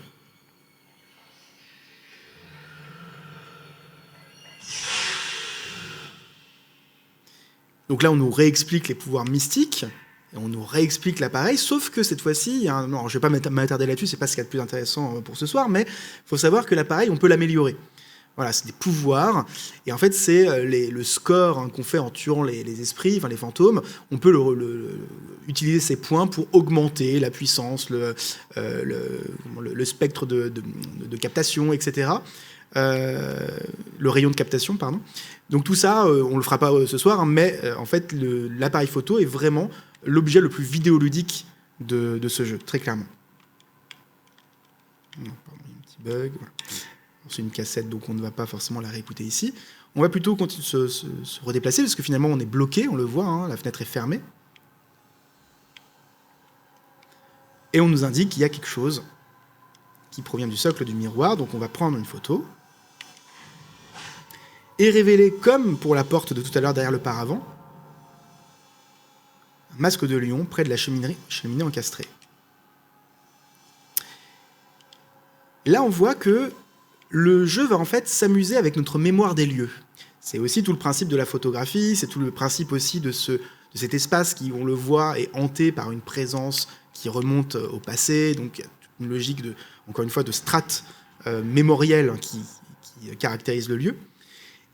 Donc là, on nous réexplique les pouvoirs mystiques, et on nous réexplique l'appareil, sauf que cette fois-ci, non, je ne vais pas m'attarder là-dessus, c'est pas ce qu'il y a de plus intéressant pour ce soir, mais il faut savoir que l'appareil, on peut l'améliorer. Voilà, c'est des pouvoirs, et en fait, c'est le score qu'on fait en tuant les esprits, enfin les fantômes. On peut utiliser ces points pour augmenter la puissance, le spectre de captation, etc. Le rayon de captation, pardon. Donc tout ça, on le fera pas ce soir, mais en fait, l'appareil photo est vraiment l'objet le plus vidéoludique de ce jeu, très clairement. Non, pardon, il y a un petit bug. Voilà. C'est une cassette, donc on ne va pas forcément la réécouter ici. On va plutôt continuer se redéplacer, parce que finalement, on est bloqué, on le voit, hein, la fenêtre est fermée. Et on nous indique qu'il y a quelque chose qui provient du socle du miroir, donc on va prendre une photo et révéler, comme pour la porte de tout à l'heure derrière le paravent, un masque de lion près de la cheminée encastrée. Là, on voit que le jeu va en fait s'amuser avec notre mémoire des lieux. C'est aussi tout le principe de la photographie, c'est tout le principe aussi de cet espace qui, on le voit, est hanté par une présence qui remonte au passé, donc il y a une logique, encore une fois, de strates mémorielles qui caractérise le lieu.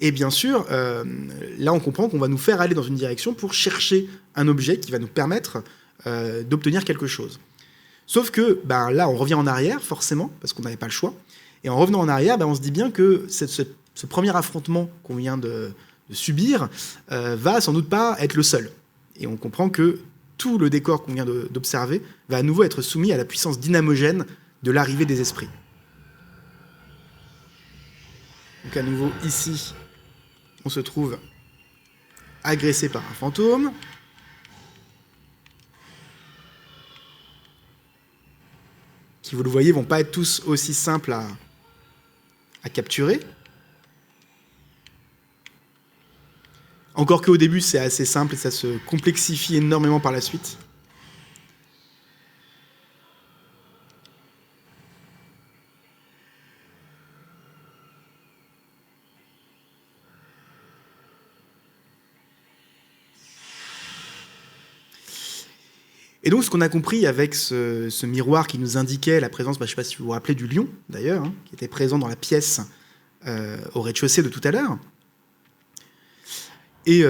Et bien sûr, là, on comprend qu'on va nous faire aller dans une direction pour chercher un objet qui va nous permettre d'obtenir quelque chose. Sauf que là, on revient en arrière, forcément, parce qu'on n'avait pas le choix. Et en revenant en arrière, on se dit bien que ce premier affrontement qu'on vient de subir va sans doute pas être le seul. Et on comprend que tout le décor qu'on vient d'observer va à nouveau être soumis à la puissance dynamogène de l'arrivée des esprits. Donc à nouveau, ici, on se trouve agressé par un fantôme. Qui, vous le voyez, vont pas être tous aussi simples à à capturer. Encore qu'au début, c'est assez simple et ça se complexifie énormément par la suite. Et donc, ce qu'on a compris avec ce miroir qui nous indiquait la présence, je ne sais pas si vous vous rappelez, du lion, d'ailleurs, hein, qui était présent dans la pièce au rez-de-chaussée de tout à l'heure. Et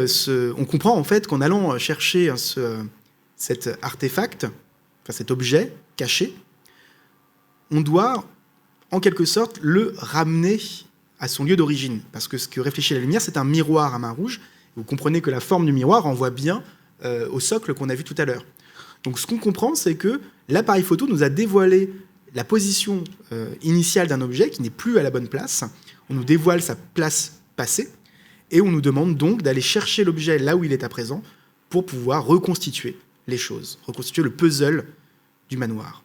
on comprend en fait qu'en allant chercher cet artefact, enfin cet objet caché, on doit en quelque sorte le ramener à son lieu d'origine. Parce que ce que réfléchit la lumière, c'est un miroir à main rouge. Vous comprenez que la forme du miroir renvoie bien au socle qu'on a vu tout à l'heure. Donc ce qu'on comprend, c'est que l'appareil photo nous a dévoilé la position initiale d'un objet qui n'est plus à la bonne place. On nous dévoile sa place passée. Et on nous demande donc d'aller chercher l'objet là où il est à présent pour pouvoir reconstituer les choses, reconstituer le puzzle du manoir.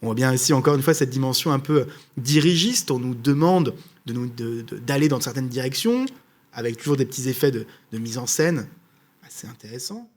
On voit bien ici encore une fois cette dimension un peu dirigiste. On nous demande d'aller dans certaines directions, avec toujours des petits effets de mise en scène assez intéressants.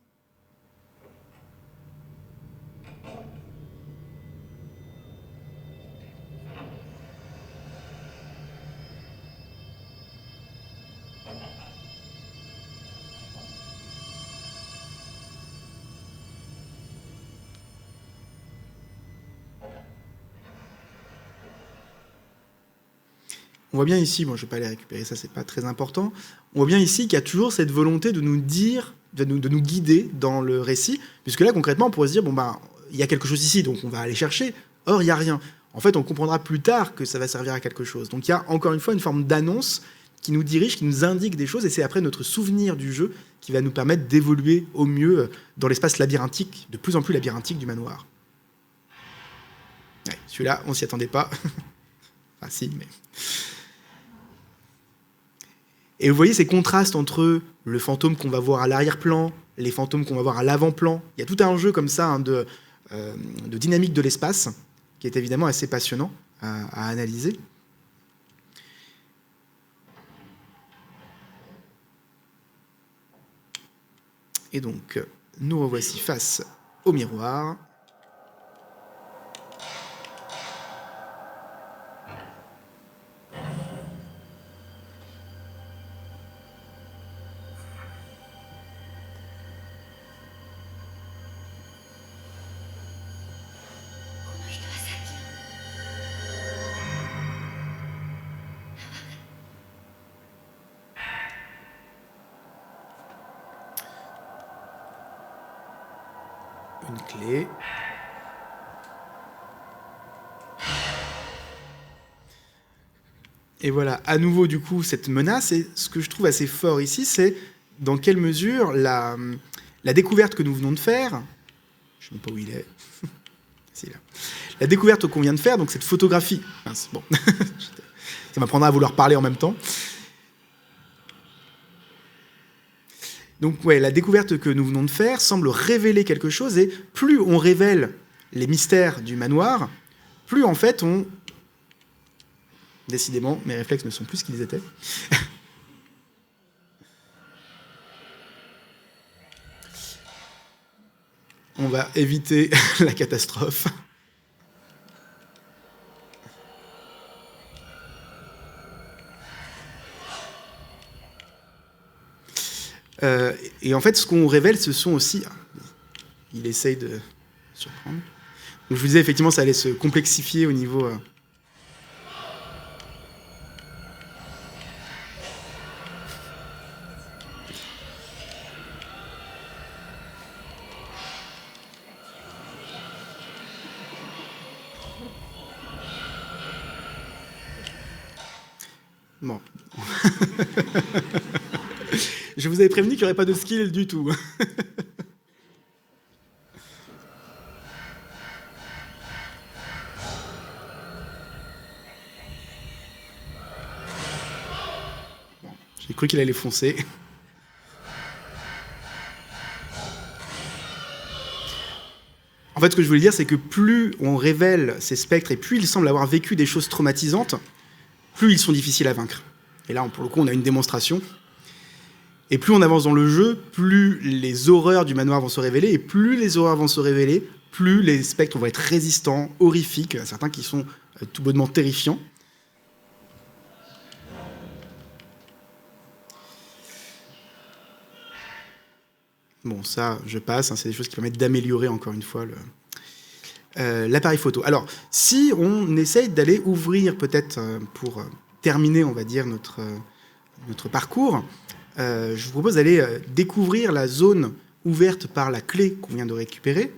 On voit bien ici, bon, je ne vais pas aller récupérer ça, c'est pas très important. On voit bien ici qu'il y a toujours cette volonté de nous dire, de nous guider dans le récit, puisque là, concrètement, on pourrait se dire, bon, ben, il y a quelque chose ici, donc on va aller chercher. Or, il n'y a rien. En fait, on comprendra plus tard que ça va servir à quelque chose. Donc, il y a encore une fois une forme d'annonce qui nous dirige, qui nous indique des choses, et c'est après notre souvenir du jeu qui va nous permettre d'évoluer au mieux dans l'espace labyrinthique, de plus en plus labyrinthique du manoir. Ouais, celui-là, on s'y attendait pas. Enfin, si, mais... Et vous voyez ces contrastes entre le fantôme qu'on va voir à l'arrière-plan, les fantômes qu'on va voir à l'avant-plan. Il y a tout un jeu comme ça hein, de dynamique de l'espace qui est évidemment assez passionnant à analyser. Et donc, nous revoici face au miroir. Une clé. Et voilà, à nouveau, du coup, cette menace. Et ce que je trouve assez fort ici, c'est dans quelle mesure la découverte que nous venons de faire... Je ne sais pas où il est. Si, là. La découverte qu'on vient de faire, donc cette photographie... Mince, bon. Ça m'apprendra à vouloir parler en même temps. Donc ouais, la découverte que nous venons de faire semble révéler quelque chose, et plus on révèle les mystères du manoir, plus en fait on... Décidément, mes réflexes ne sont plus ce qu'ils étaient. On va éviter la catastrophe. Et en fait, ce qu'on révèle, ce sont aussi... Il essaye de surprendre. Donc, je vous disais, effectivement, ça allait se complexifier au niveau... Bon. Je vous avais prévenu qu'il n'y aurait pas de skill du tout. Bon, j'ai cru qu'il allait foncer. En fait, ce que je voulais dire, c'est que plus on révèle ces spectres et plus ils semblent avoir vécu des choses traumatisantes, plus ils sont difficiles à vaincre. Et là, pour le coup, on a une démonstration. Et plus on avance dans le jeu, plus les horreurs du manoir vont se révéler, et plus les horreurs vont se révéler, plus les spectres vont être résistants, horrifiques, certains qui sont tout bonnement terrifiants. Bon, ça, je passe, c'est des choses qui permettent d'améliorer encore une fois l'appareil photo. Alors, si on essaye d'aller ouvrir peut-être pour terminer, on va dire, notre parcours, je vous propose d'aller découvrir la zone ouverte par la clé qu'on vient de récupérer.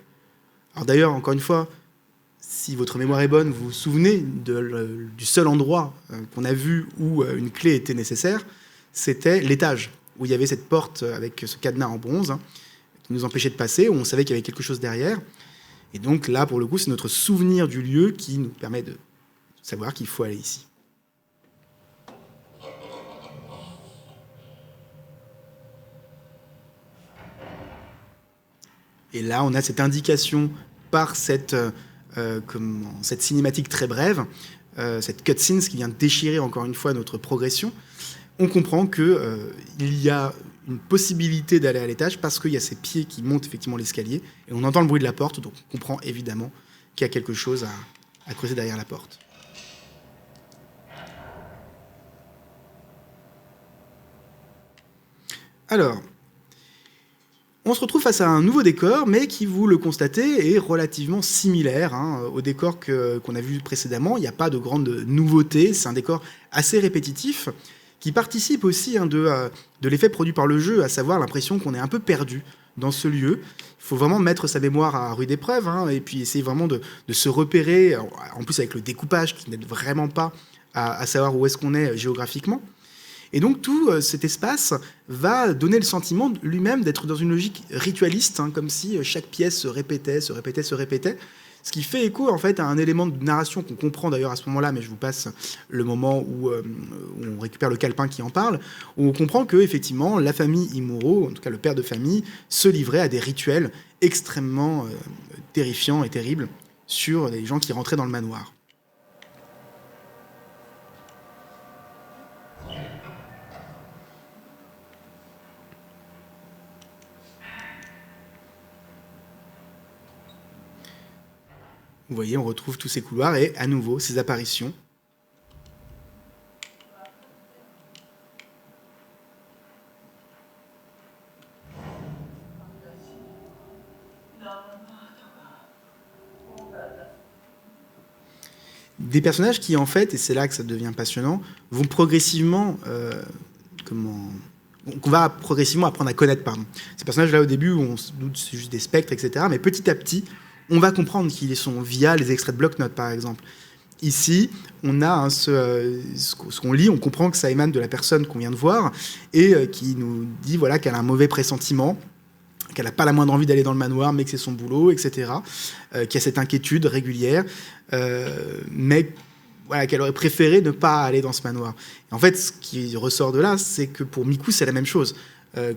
Alors d'ailleurs, encore une fois, si votre mémoire est bonne, vous vous souvenez du seul endroit qu'on a vu où une clé était nécessaire, c'était l'étage, où il y avait cette porte avec ce cadenas en bronze qui nous empêchait de passer, où on savait qu'il y avait quelque chose derrière. Et donc là, pour le coup, c'est notre souvenir du lieu qui nous permet de savoir qu'il faut aller ici. Et là, on a cette indication par cette cinématique très brève, cette cutscene qui vient déchirer encore une fois notre progression. On comprend qu'il y a une possibilité d'aller à l'étage parce qu'il y a ces pieds qui montent effectivement l'escalier et on entend le bruit de la porte, donc on comprend évidemment qu'il y a quelque chose à creuser derrière la porte. Alors, on se retrouve face à un nouveau décor, mais qui, vous le constatez, est relativement similaire au décor qu'on a vu précédemment. Il n'y a pas de grande nouveauté, c'est un décor assez répétitif, qui participe aussi de l'effet produit par le jeu, à savoir l'impression qu'on est un peu perdu dans ce lieu. Il faut vraiment mettre sa mémoire à rude épreuve, et puis essayer vraiment de se repérer, en plus avec le découpage qui n'aide vraiment pas à savoir où est-ce qu'on est géographiquement. Et donc tout cet espace va donner le sentiment lui-même d'être dans une logique ritualiste, comme si chaque pièce se répétait, ce qui fait écho en fait à un élément de narration qu'on comprend d'ailleurs à ce moment-là, mais je vous passe le moment où on récupère le calepin qui en parle, où on comprend que effectivement la famille Imuro, en tout cas le père de famille, se livrait à des rituels extrêmement terrifiants et terribles sur les gens qui rentraient dans le manoir. Vous voyez, on retrouve tous ces couloirs et à nouveau ces apparitions. Des personnages qui, en fait, et c'est là que ça devient passionnant, vont progressivement... qu'on va progressivement apprendre à connaître, pardon. Ces personnages-là, au début, on se doute c'est juste des spectres, etc. Mais petit à petit, on va comprendre qu'ils sont via les extraits de bloc-notes, par exemple. Ici, on a ce qu'on lit, on comprend que ça émane de la personne qu'on vient de voir et qui nous dit voilà, qu'elle a un mauvais pressentiment, qu'elle n'a pas la moindre envie d'aller dans le manoir, mais que c'est son boulot, etc. Qu'il y a cette inquiétude régulière, mais voilà, qu'elle aurait préféré ne pas aller dans ce manoir. Et en fait, ce qui ressort de là, c'est que pour Miku, c'est la même chose.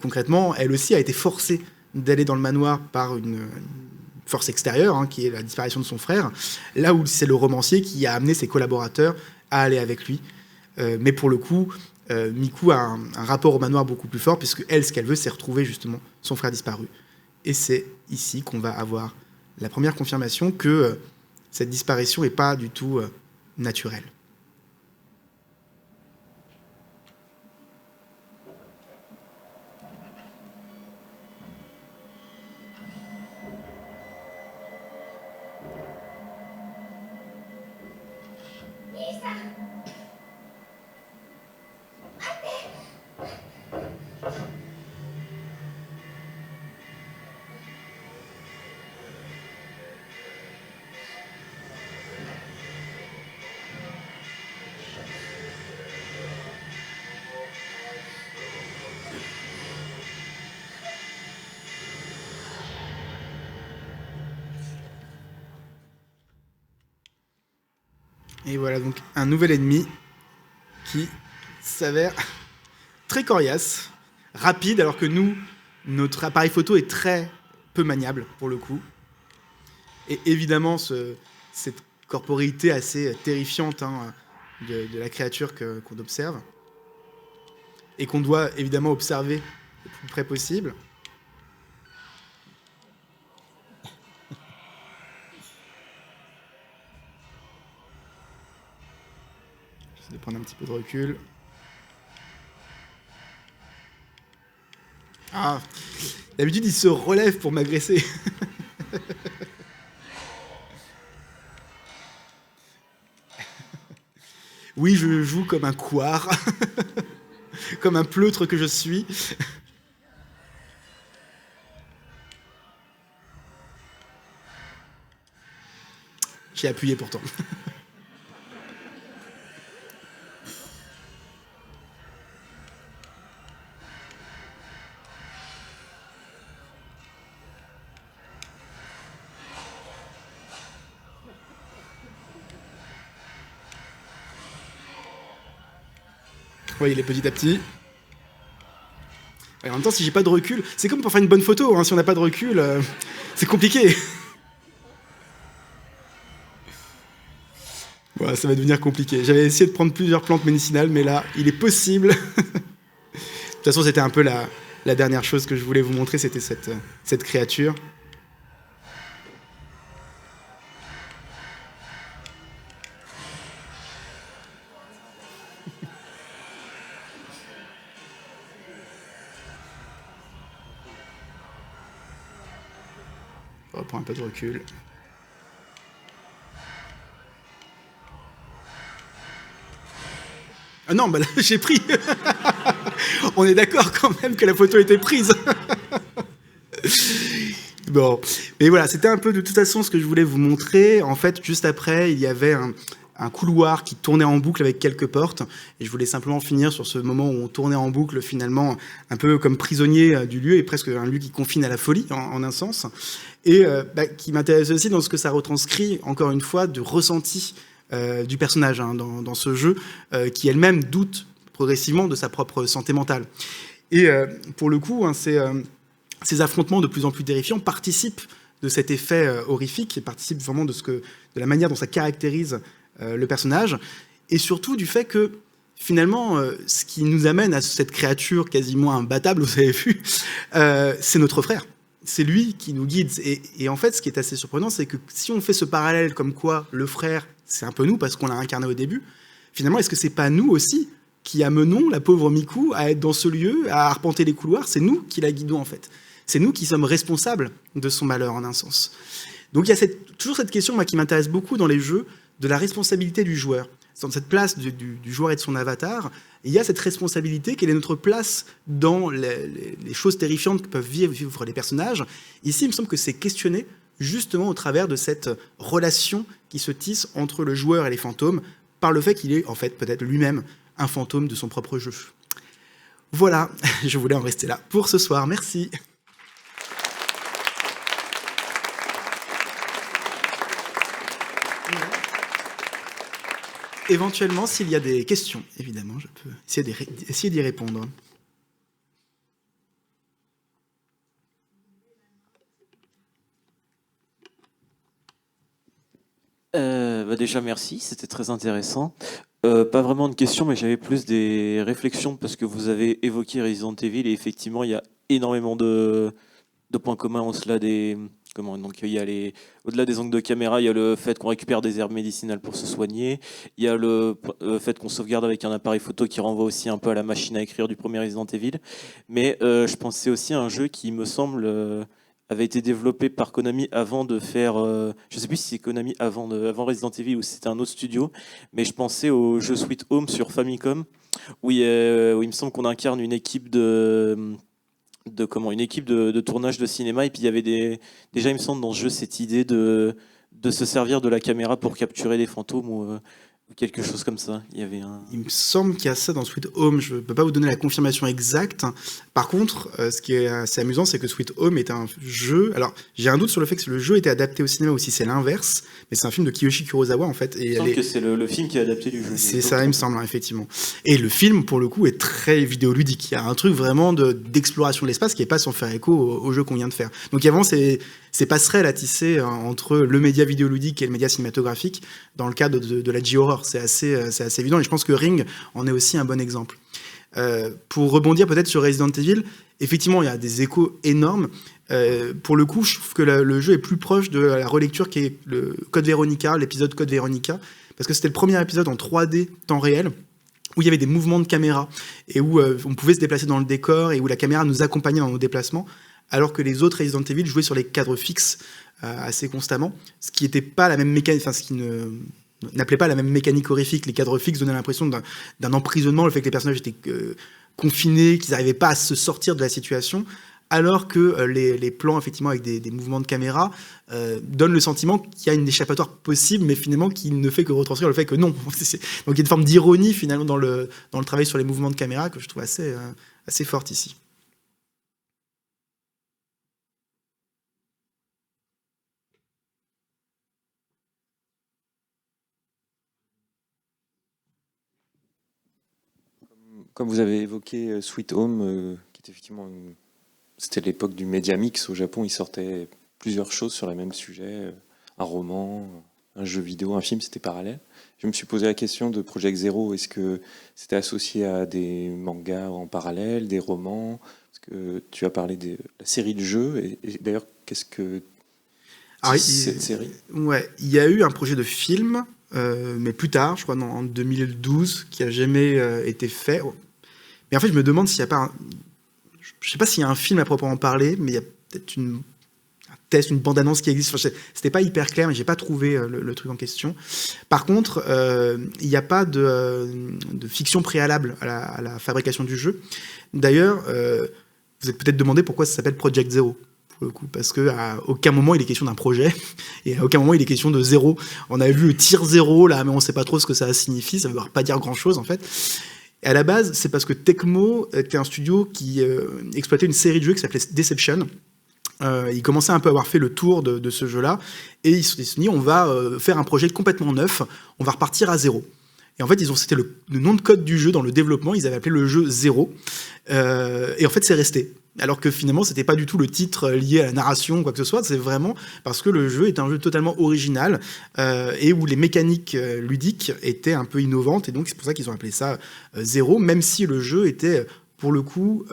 Concrètement, elle aussi a été forcée d'aller dans le manoir par une force extérieure, qui est la disparition de son frère, là où c'est le romancier qui a amené ses collaborateurs à aller avec lui. Mais pour le coup, Miku a un rapport au manoir beaucoup plus fort, puisque elle, ce qu'elle veut, c'est retrouver justement son frère disparu. Et c'est ici qu'on va avoir la première confirmation que cette disparition n'est pas du tout naturelle. Et voilà donc un nouvel ennemi qui s'avère très coriace, rapide, alors que nous, notre appareil photo est très peu maniable pour le coup. Et évidemment, cette corporéité assez terrifiante de la créature qu'on observe, et qu'on doit évidemment observer le plus près possible. J'essaie de prendre un petit peu de recul. Ah, d'habitude il se relève pour m'agresser. Oui, je joue comme un couard, comme un pleutre que je suis. J'ai appuyé pourtant. Oui, il est petit à petit. Et en même temps, si j'ai pas de recul, c'est comme pour faire une bonne photo, hein, si on n'a pas de recul, c'est compliqué. Voilà, ça va devenir compliqué. J'avais essayé de prendre plusieurs plantes médicinales, mais là, il est possible. De toute façon, c'était un peu la dernière chose que je voulais vous montrer, c'était cette créature. On reprend un peu de recul. Ah non, bah là, j'ai pris. On est d'accord quand même que la photo était prise. Bon, mais voilà, c'était un peu de toute façon ce que je voulais vous montrer. En fait, juste après, il y avait un couloir qui tournait en boucle avec quelques portes. Et je voulais simplement finir sur ce moment où on tournait en boucle, finalement, un peu comme prisonnier du lieu, et presque un lieu qui confine à la folie, en un sens. Et qui m'intéresse aussi dans ce que ça retranscrit, encore une fois, du ressenti du personnage dans ce jeu, qui elle-même doute progressivement de sa propre santé mentale. Et pour le coup, ces affrontements de plus en plus terrifiants participent de cet effet horrifique, et participent vraiment de la manière dont ça caractérise le personnage, et surtout du fait que finalement, ce qui nous amène à cette créature quasiment imbattable, vous avez vu, c'est notre frère. C'est lui qui nous guide. Et en fait, ce qui est assez surprenant, c'est que si on fait ce parallèle comme quoi le frère, c'est un peu nous, parce qu'on l'a incarné au début, finalement, est-ce que c'est pas nous aussi qui amenons la pauvre Miku à être dans ce lieu, à arpenter les couloirs? C'est nous qui la guidons, en fait. C'est nous qui sommes responsables de son malheur, en un sens. Donc il y a toujours cette question, moi, qui m'intéresse beaucoup dans les jeux, de la responsabilité du joueur. Dans cette place du joueur et de son avatar, il y a cette responsabilité, quelle est notre place dans les choses terrifiantes que peuvent vivre les personnages. Ici, il me semble que c'est questionné justement au travers de cette relation qui se tisse entre le joueur et les fantômes, par le fait qu'il est en fait peut-être lui-même un fantôme de son propre jeu. Voilà, je voulais en rester là pour ce soir. Merci. Éventuellement, s'il y a des questions, évidemment, je peux essayer d'y répondre. Déjà, merci, c'était très intéressant. Pas vraiment de questions, mais j'avais plus des réflexions parce que vous avez évoqué Resident Evil et effectivement, il y a énormément de points communs au-delà des... donc il y a au-delà des angles de caméra, il y a le fait qu'on récupère des herbes médicinales pour se soigner, il y a le fait qu'on sauvegarde avec un appareil photo qui renvoie aussi un peu à la machine à écrire du premier Resident Evil. Mais je pensais aussi à un jeu qui me semble avait été développé par Konami avant de faire, je sais plus si c'est Konami avant Resident Evil ou si c'était un autre studio, mais je pensais au jeu Sweet Home sur Famicom où il me semble qu'on incarne une équipe de tournage de cinéma, et puis il y avait déjà, il me semble, dans ce jeu, cette idée de se servir de la caméra pour capturer des fantômes, ou quelque chose comme ça. Il y avait un... Il me semble qu'il y a ça dans Sweet Home. Je ne peux pas vous donner la confirmation exacte. Par contre, ce qui est assez amusant, c'est que Sweet Home est un jeu. Alors, j'ai un doute sur le fait que le jeu était adapté au cinéma ou si c'est l'inverse, mais c'est un film de Kiyoshi Kurosawa en fait. Il me semble que c'est le film qui est adapté du jeu. C'est ça, il me semble, effectivement. Et le film, pour le coup, est très vidéoludique. Il y a un truc vraiment d'exploration de l'espace qui n'est pas sans faire écho au jeu qu'on vient de faire. Donc, il y a vraiment ces passerelles à tisser entre le média vidéoludique et le média cinématographique dans le cadre de la J-horror. C'est assez évident et je pense que Ring en est aussi un bon exemple. Pour rebondir peut-être sur Resident Evil, effectivement, il y a des échos énormes. Pour le coup, je trouve que le jeu est plus proche de la relecture qui est le Code Veronica, l'épisode Code Veronica, parce que c'était le premier épisode en 3D temps réel, où il y avait des mouvements de caméra, et où on pouvait se déplacer dans le décor, et où la caméra nous accompagnait dans nos déplacements, alors que les autres Resident Evil jouaient sur les cadres fixes assez constamment, ce qui n'était pas la même mécanique, enfin ce qui n'appelait pas la même mécanique horrifique. Les cadres fixes donnaient l'impression d'un emprisonnement, le fait que les personnages étaient confinés, qu'ils n'arrivaient pas à se sortir de la situation, alors que les plans, effectivement, avec des mouvements de caméra, donnent le sentiment qu'il y a une échappatoire possible, mais finalement qui ne fait que retranscrire le fait que non. Donc il y a une forme d'ironie, finalement, dans le travail sur les mouvements de caméra que je trouve assez forte ici. Comme vous avez évoqué Sweet Home, qui est effectivement c'était l'époque du Media Mix au Japon, il sortait plusieurs choses sur le même sujet, un roman, un jeu vidéo, un film, c'était parallèle. Je me suis posé la question de Project Zero, est-ce que c'était associé à des mangas en parallèle, des romans? Parce que tu as parlé de la série de jeux, et d'ailleurs, qu'est-ce que cette série? Ouais, il y a eu un projet de film, mais plus tard, je crois en 2012, qui a jamais été fait. Mais en fait, je me demande s'il n'y a pas je sais pas s'il y a un film à proprement parler, mais il y a peut-être un test, une bande-annonce qui existe. Enfin, c'était pas hyper clair, mais j'ai pas trouvé le truc en question. Par contre, il n'y a pas de fiction préalable à la fabrication du jeu. D'ailleurs, vous êtes peut-être demandé pourquoi ça s'appelle Project Zero. Pour le coup, parce qu'à aucun moment il est question d'un projet, et à aucun moment il est question de zéro. On a vu le tir zéro, là, mais on sait pas trop ce que ça signifie, ça veut pas dire grand-chose, en fait. Et à la base, c'est parce que Tecmo était un studio qui exploitait une série de jeux qui s'appelait Deception. Ils commençaient un peu à avoir fait le tour de ce jeu-là, et ils se sont dit, on va faire un projet complètement neuf, on va repartir à zéro. Et en fait, c'était le nom de code du jeu dans le développement, ils avaient appelé le jeu Zéro, et en fait, c'est resté. Alors que finalement, c'était pas du tout le titre lié à la narration ou quoi que ce soit, c'est vraiment parce que le jeu est un jeu totalement original et où les mécaniques ludiques étaient un peu innovantes, et donc c'est pour ça qu'ils ont appelé ça Zéro, même si le jeu était, pour le coup,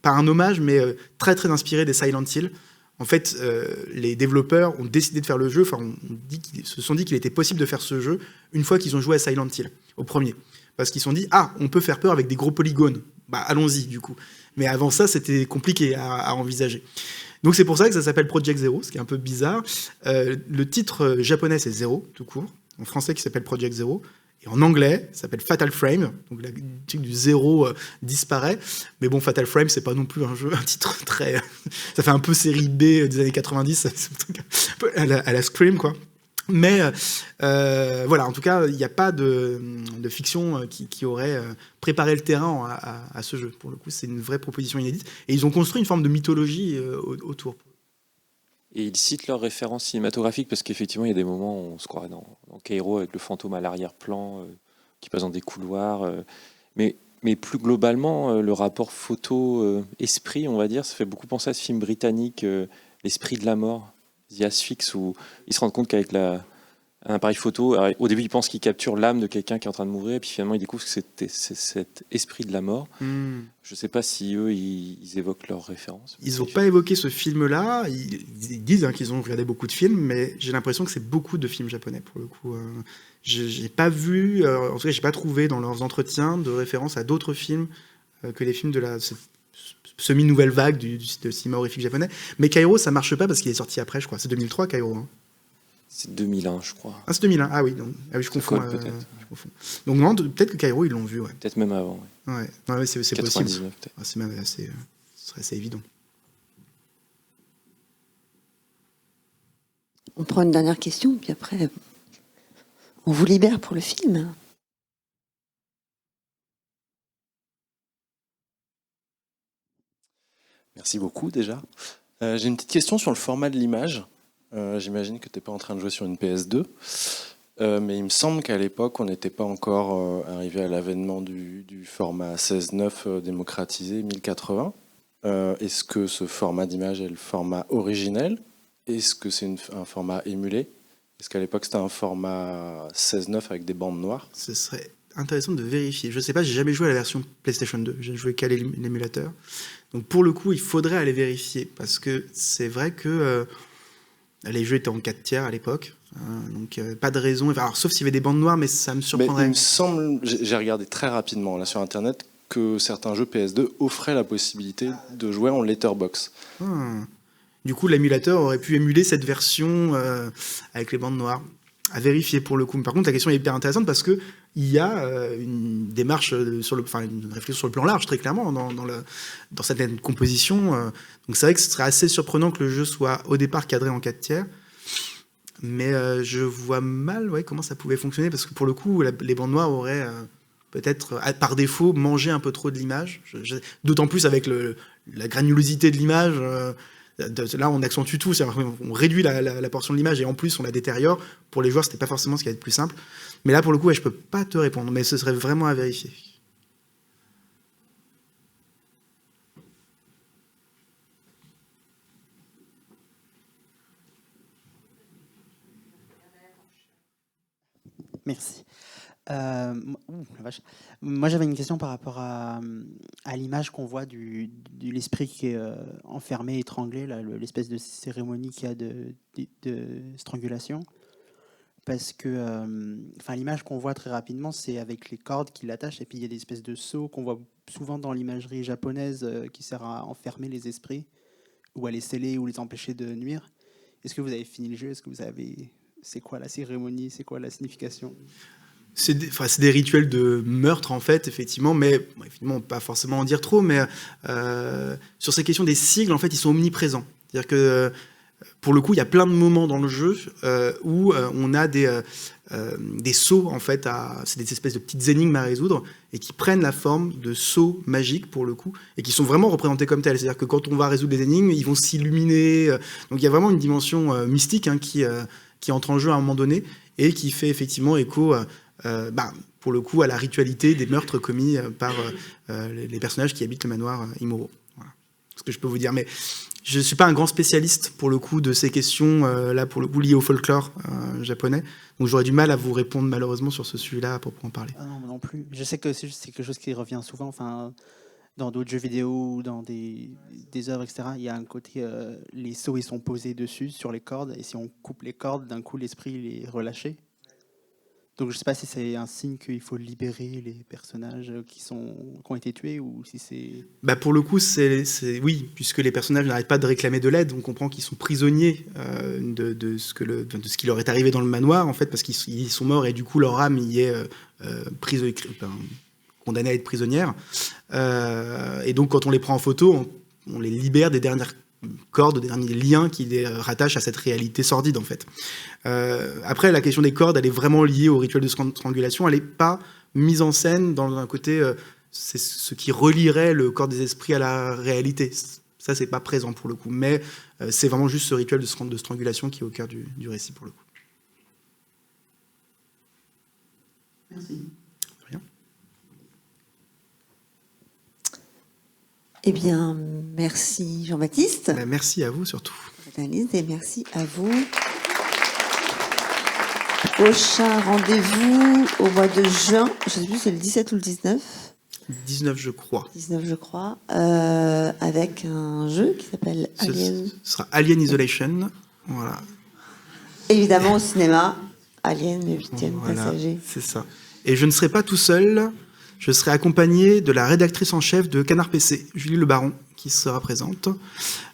pas un hommage, mais très inspiré des Silent Hill. En fait, les développeurs ont décidé de faire le jeu, se sont dit qu'il était possible de faire ce jeu une fois qu'ils ont joué à Silent Hill, au premier. Parce qu'ils se sont dit, on peut faire peur avec des gros polygones. Bah, allons-y, du coup. Mais avant ça, c'était compliqué à envisager. Donc c'est pour ça que ça s'appelle Project Zero, ce qui est un peu bizarre. Le titre japonais, c'est Zero, tout court. En français, qui s'appelle Project Zero. Et en anglais, ça s'appelle Fatal Frame. Donc le truc du zéro disparaît. Mais bon, Fatal Frame, c'est pas non plus un titre très... ça fait un peu série B des années 90, c'est un truc un peu à la Scream, quoi. Mais voilà, en tout cas, il n'y a pas de fiction qui aurait préparé le terrain à ce jeu. Pour le coup, c'est une vraie proposition inédite. Et ils ont construit une forme de mythologie autour. Et ils citent leurs références cinématographiques, parce qu'effectivement, il y a des moments où on se croirait dans Kairo avec le fantôme à l'arrière-plan, qui passe dans des couloirs. Mais plus globalement, le rapport photo-esprit, on va dire, ça fait beaucoup penser à ce film britannique, L'Esprit de la mort, The Asphyx, où ils se rendent compte qu'avec un appareil photo, alors, au début ils pensent qu'ils capturent l'âme de quelqu'un qui est en train de mourir, et puis finalement ils découvrent que c'est cet esprit de la mort. Je ne sais pas si eux ils évoquent leurs références. Ils n'ont pas évoqué ce film-là. Ils disent qu'ils ont regardé beaucoup de films, mais j'ai l'impression que c'est beaucoup de films japonais pour le coup. J'ai pas vu, en tout cas j'ai pas trouvé dans leurs entretiens de référence à d'autres films que les films de la semi-nouvelle vague du cinéma horrifique japonais. Mais Kairo, ça marche pas parce qu'il est sorti après, je crois. C'est 2003, Kairo. Hein. C'est 2001, je crois. Ah, c'est 2001. Ah oui, je confonds. Je confonds. Donc non, peut-être que Kairo, ils l'ont vu. Ouais. Peut-être même avant. Ouais. Ouais, c'est possible. Peut-être. C'est même ce serait assez évident. On prend une dernière question, puis après, On vous libère pour le film. Merci beaucoup déjà. J'ai une petite question sur le format de l'image. J'imagine que tu n'es pas en train de jouer sur une PS2, mais il me semble qu'à l'époque, on n'était pas encore arrivé à l'avènement du format 16:9 démocratisé 1080. Est-ce que ce format d'image est le format originel? Est-ce que c'est un format émulé? Est-ce qu'à l'époque, c'était un format 16:9 avec des bandes noires? Ce serait intéressant de vérifier. Je sais pas, j'ai jamais joué à la version PlayStation 2. J'ai joué qu'à l'émulateur. Donc pour le coup, il faudrait aller vérifier parce que c'est vrai que les jeux étaient en 4/3 à l'époque. Donc pas de raison. Alors, sauf s'il y avait des bandes noires, mais ça me surprendrait. Mais il me semble, j'ai regardé très rapidement là sur Internet, que certains jeux PS2 offraient la possibilité de jouer en letterbox. Du coup, l'émulateur aurait pu émuler cette version avec les bandes noires. À vérifier pour le coup. Par contre, la question est hyper intéressante parce que il y a une démarche une réflexion sur le plan large, très clairement, dans certaines compositions. Donc c'est vrai que ce serait assez surprenant que le jeu soit au départ cadré en 4/3. Mais je vois mal comment ça pouvait fonctionner parce que pour le coup, les bandes noires auraient peut-être par défaut mangé un peu trop de l'image. D'autant plus avec la granulosité de l'image. Là, on accentue tout, on réduit la portion de l'image et en plus, on la détériore. Pour les joueurs, c'était pas forcément ce qui est le plus simple. Mais là, pour le coup, je peux pas te répondre, mais ce serait vraiment à vérifier. Merci. La vache. Moi, j'avais une question par rapport à l'image qu'on voit de l'esprit qui est enfermé, étranglé, l'espèce de cérémonie qu'il y a de strangulation. Parce que l'image qu'on voit très rapidement, c'est avec les cordes qui l'attachent, et puis il y a des espèces de seaux qu'on voit souvent dans l'imagerie japonaise qui sert à enfermer les esprits, ou à les sceller, ou les empêcher de nuire. Est-ce que vous avez fini le jeu? Est-ce que vous avez... C'est quoi la cérémonie? C'est quoi la signification? C'est des rituels de meurtre, en fait, effectivement, mais effectivement, pas forcément en dire trop, mais sur ces questions des sigles, en fait, ils sont omniprésents. C'est-à-dire que, pour le coup, il y a plein de moments dans le jeu où on a des sceaux, en fait, c'est des espèces de petites énigmes à résoudre, et qui prennent la forme de sceaux magiques, pour le coup, et qui sont vraiment représentés comme tels. C'est-à-dire que quand on va résoudre des énigmes, ils vont s'illuminer. Donc il y a vraiment une dimension mystique qui entre en jeu à un moment donné, et qui fait effectivement écho... pour le coup, à la ritualité des meurtres commis par les personnages qui habitent le manoir Imuro. Voilà ce que je peux vous dire. Mais je ne suis pas un grand spécialiste, pour le coup, de ces questions, là, pour le coup, liées au folklore japonais. Donc j'aurais du mal à vous répondre, malheureusement, sur ce sujet-là, à proprement parler. Ah non, non plus. Je sais que c'est quelque chose qui revient souvent, dans d'autres jeux vidéo ou dans des œuvres, etc. Il y a un côté, les sceaux, ils sont posés dessus, sur les cordes, et si on coupe les cordes, d'un coup, l'esprit, il est relâché. Donc je ne sais pas si c'est un signe qu'il faut libérer les personnages qui ont été tués ou si c'est... Pour le coup, oui, puisque les personnages n'arrêtent pas de réclamer de l'aide, on comprend qu'ils sont prisonniers de ce qui leur est arrivé dans le manoir, en fait, parce qu'ils sont morts et du coup leur âme y est condamnée à être prisonnière. Et donc quand on les prend en photo, on les libère des dernières cordes, des derniers liens qui les rattachent à cette réalité sordide, en fait. Après, la question des cordes, elle est vraiment liée au rituel de strangulation. Elle n'est pas mise en scène dans un côté... c'est ce qui relierait le corps des esprits à la réalité. Ça, c'est pas présent, pour le coup. Mais c'est vraiment juste ce rituel de strangulation qui est au cœur du récit, pour le coup. Merci. Rien. Eh bien, merci Jean-Baptiste. Merci à vous, surtout. Et merci à vous. Prochain rendez-vous au mois de juin. Je ne sais plus, c'est le 17 ou le 19 ? 19, je crois. 19, je crois. Avec un jeu qui s'appelle Alien. Ce sera Alien Isolation. Voilà. Évidemment, au cinéma. Alien, le 8e passager. C'est ça. Et je ne serai pas tout seul. Je serai accompagné de la rédactrice en chef de Canard PC, Julie Le Baron, qui sera présente.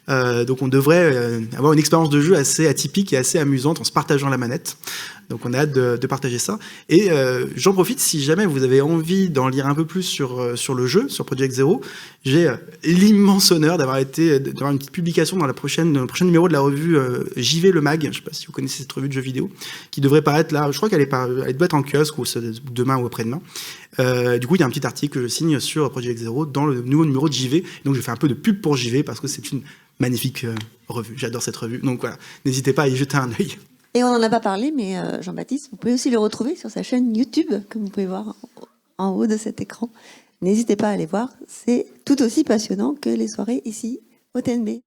Donc on devrait avoir une expérience de jeu assez atypique et assez amusante en se partageant la manette. Donc on a hâte de partager ça. Et j'en profite, si jamais vous avez envie d'en lire un peu plus sur le jeu, sur Project Zero, j'ai l'immense honneur d'avoir une petite publication dans le prochain numéro de la revue JV Le Mag, je ne sais pas si vous connaissez cette revue de jeux vidéo, qui devrait paraître là, je crois qu'elle doit être en kiosque ou demain ou après-demain. Du coup, il y a un petit article que je signe sur Project Zero dans le nouveau numéro de JV. Donc je fais un peu de pub pour JV parce que c'est une magnifique revue. J'adore cette revue. Donc voilà, n'hésitez pas à y jeter un œil. Et on n'en a pas parlé, mais Jean-Baptiste, vous pouvez aussi le retrouver sur sa chaîne YouTube, comme vous pouvez voir en haut de cet écran. N'hésitez pas à aller voir, c'est tout aussi passionnant que les soirées ici au TNB.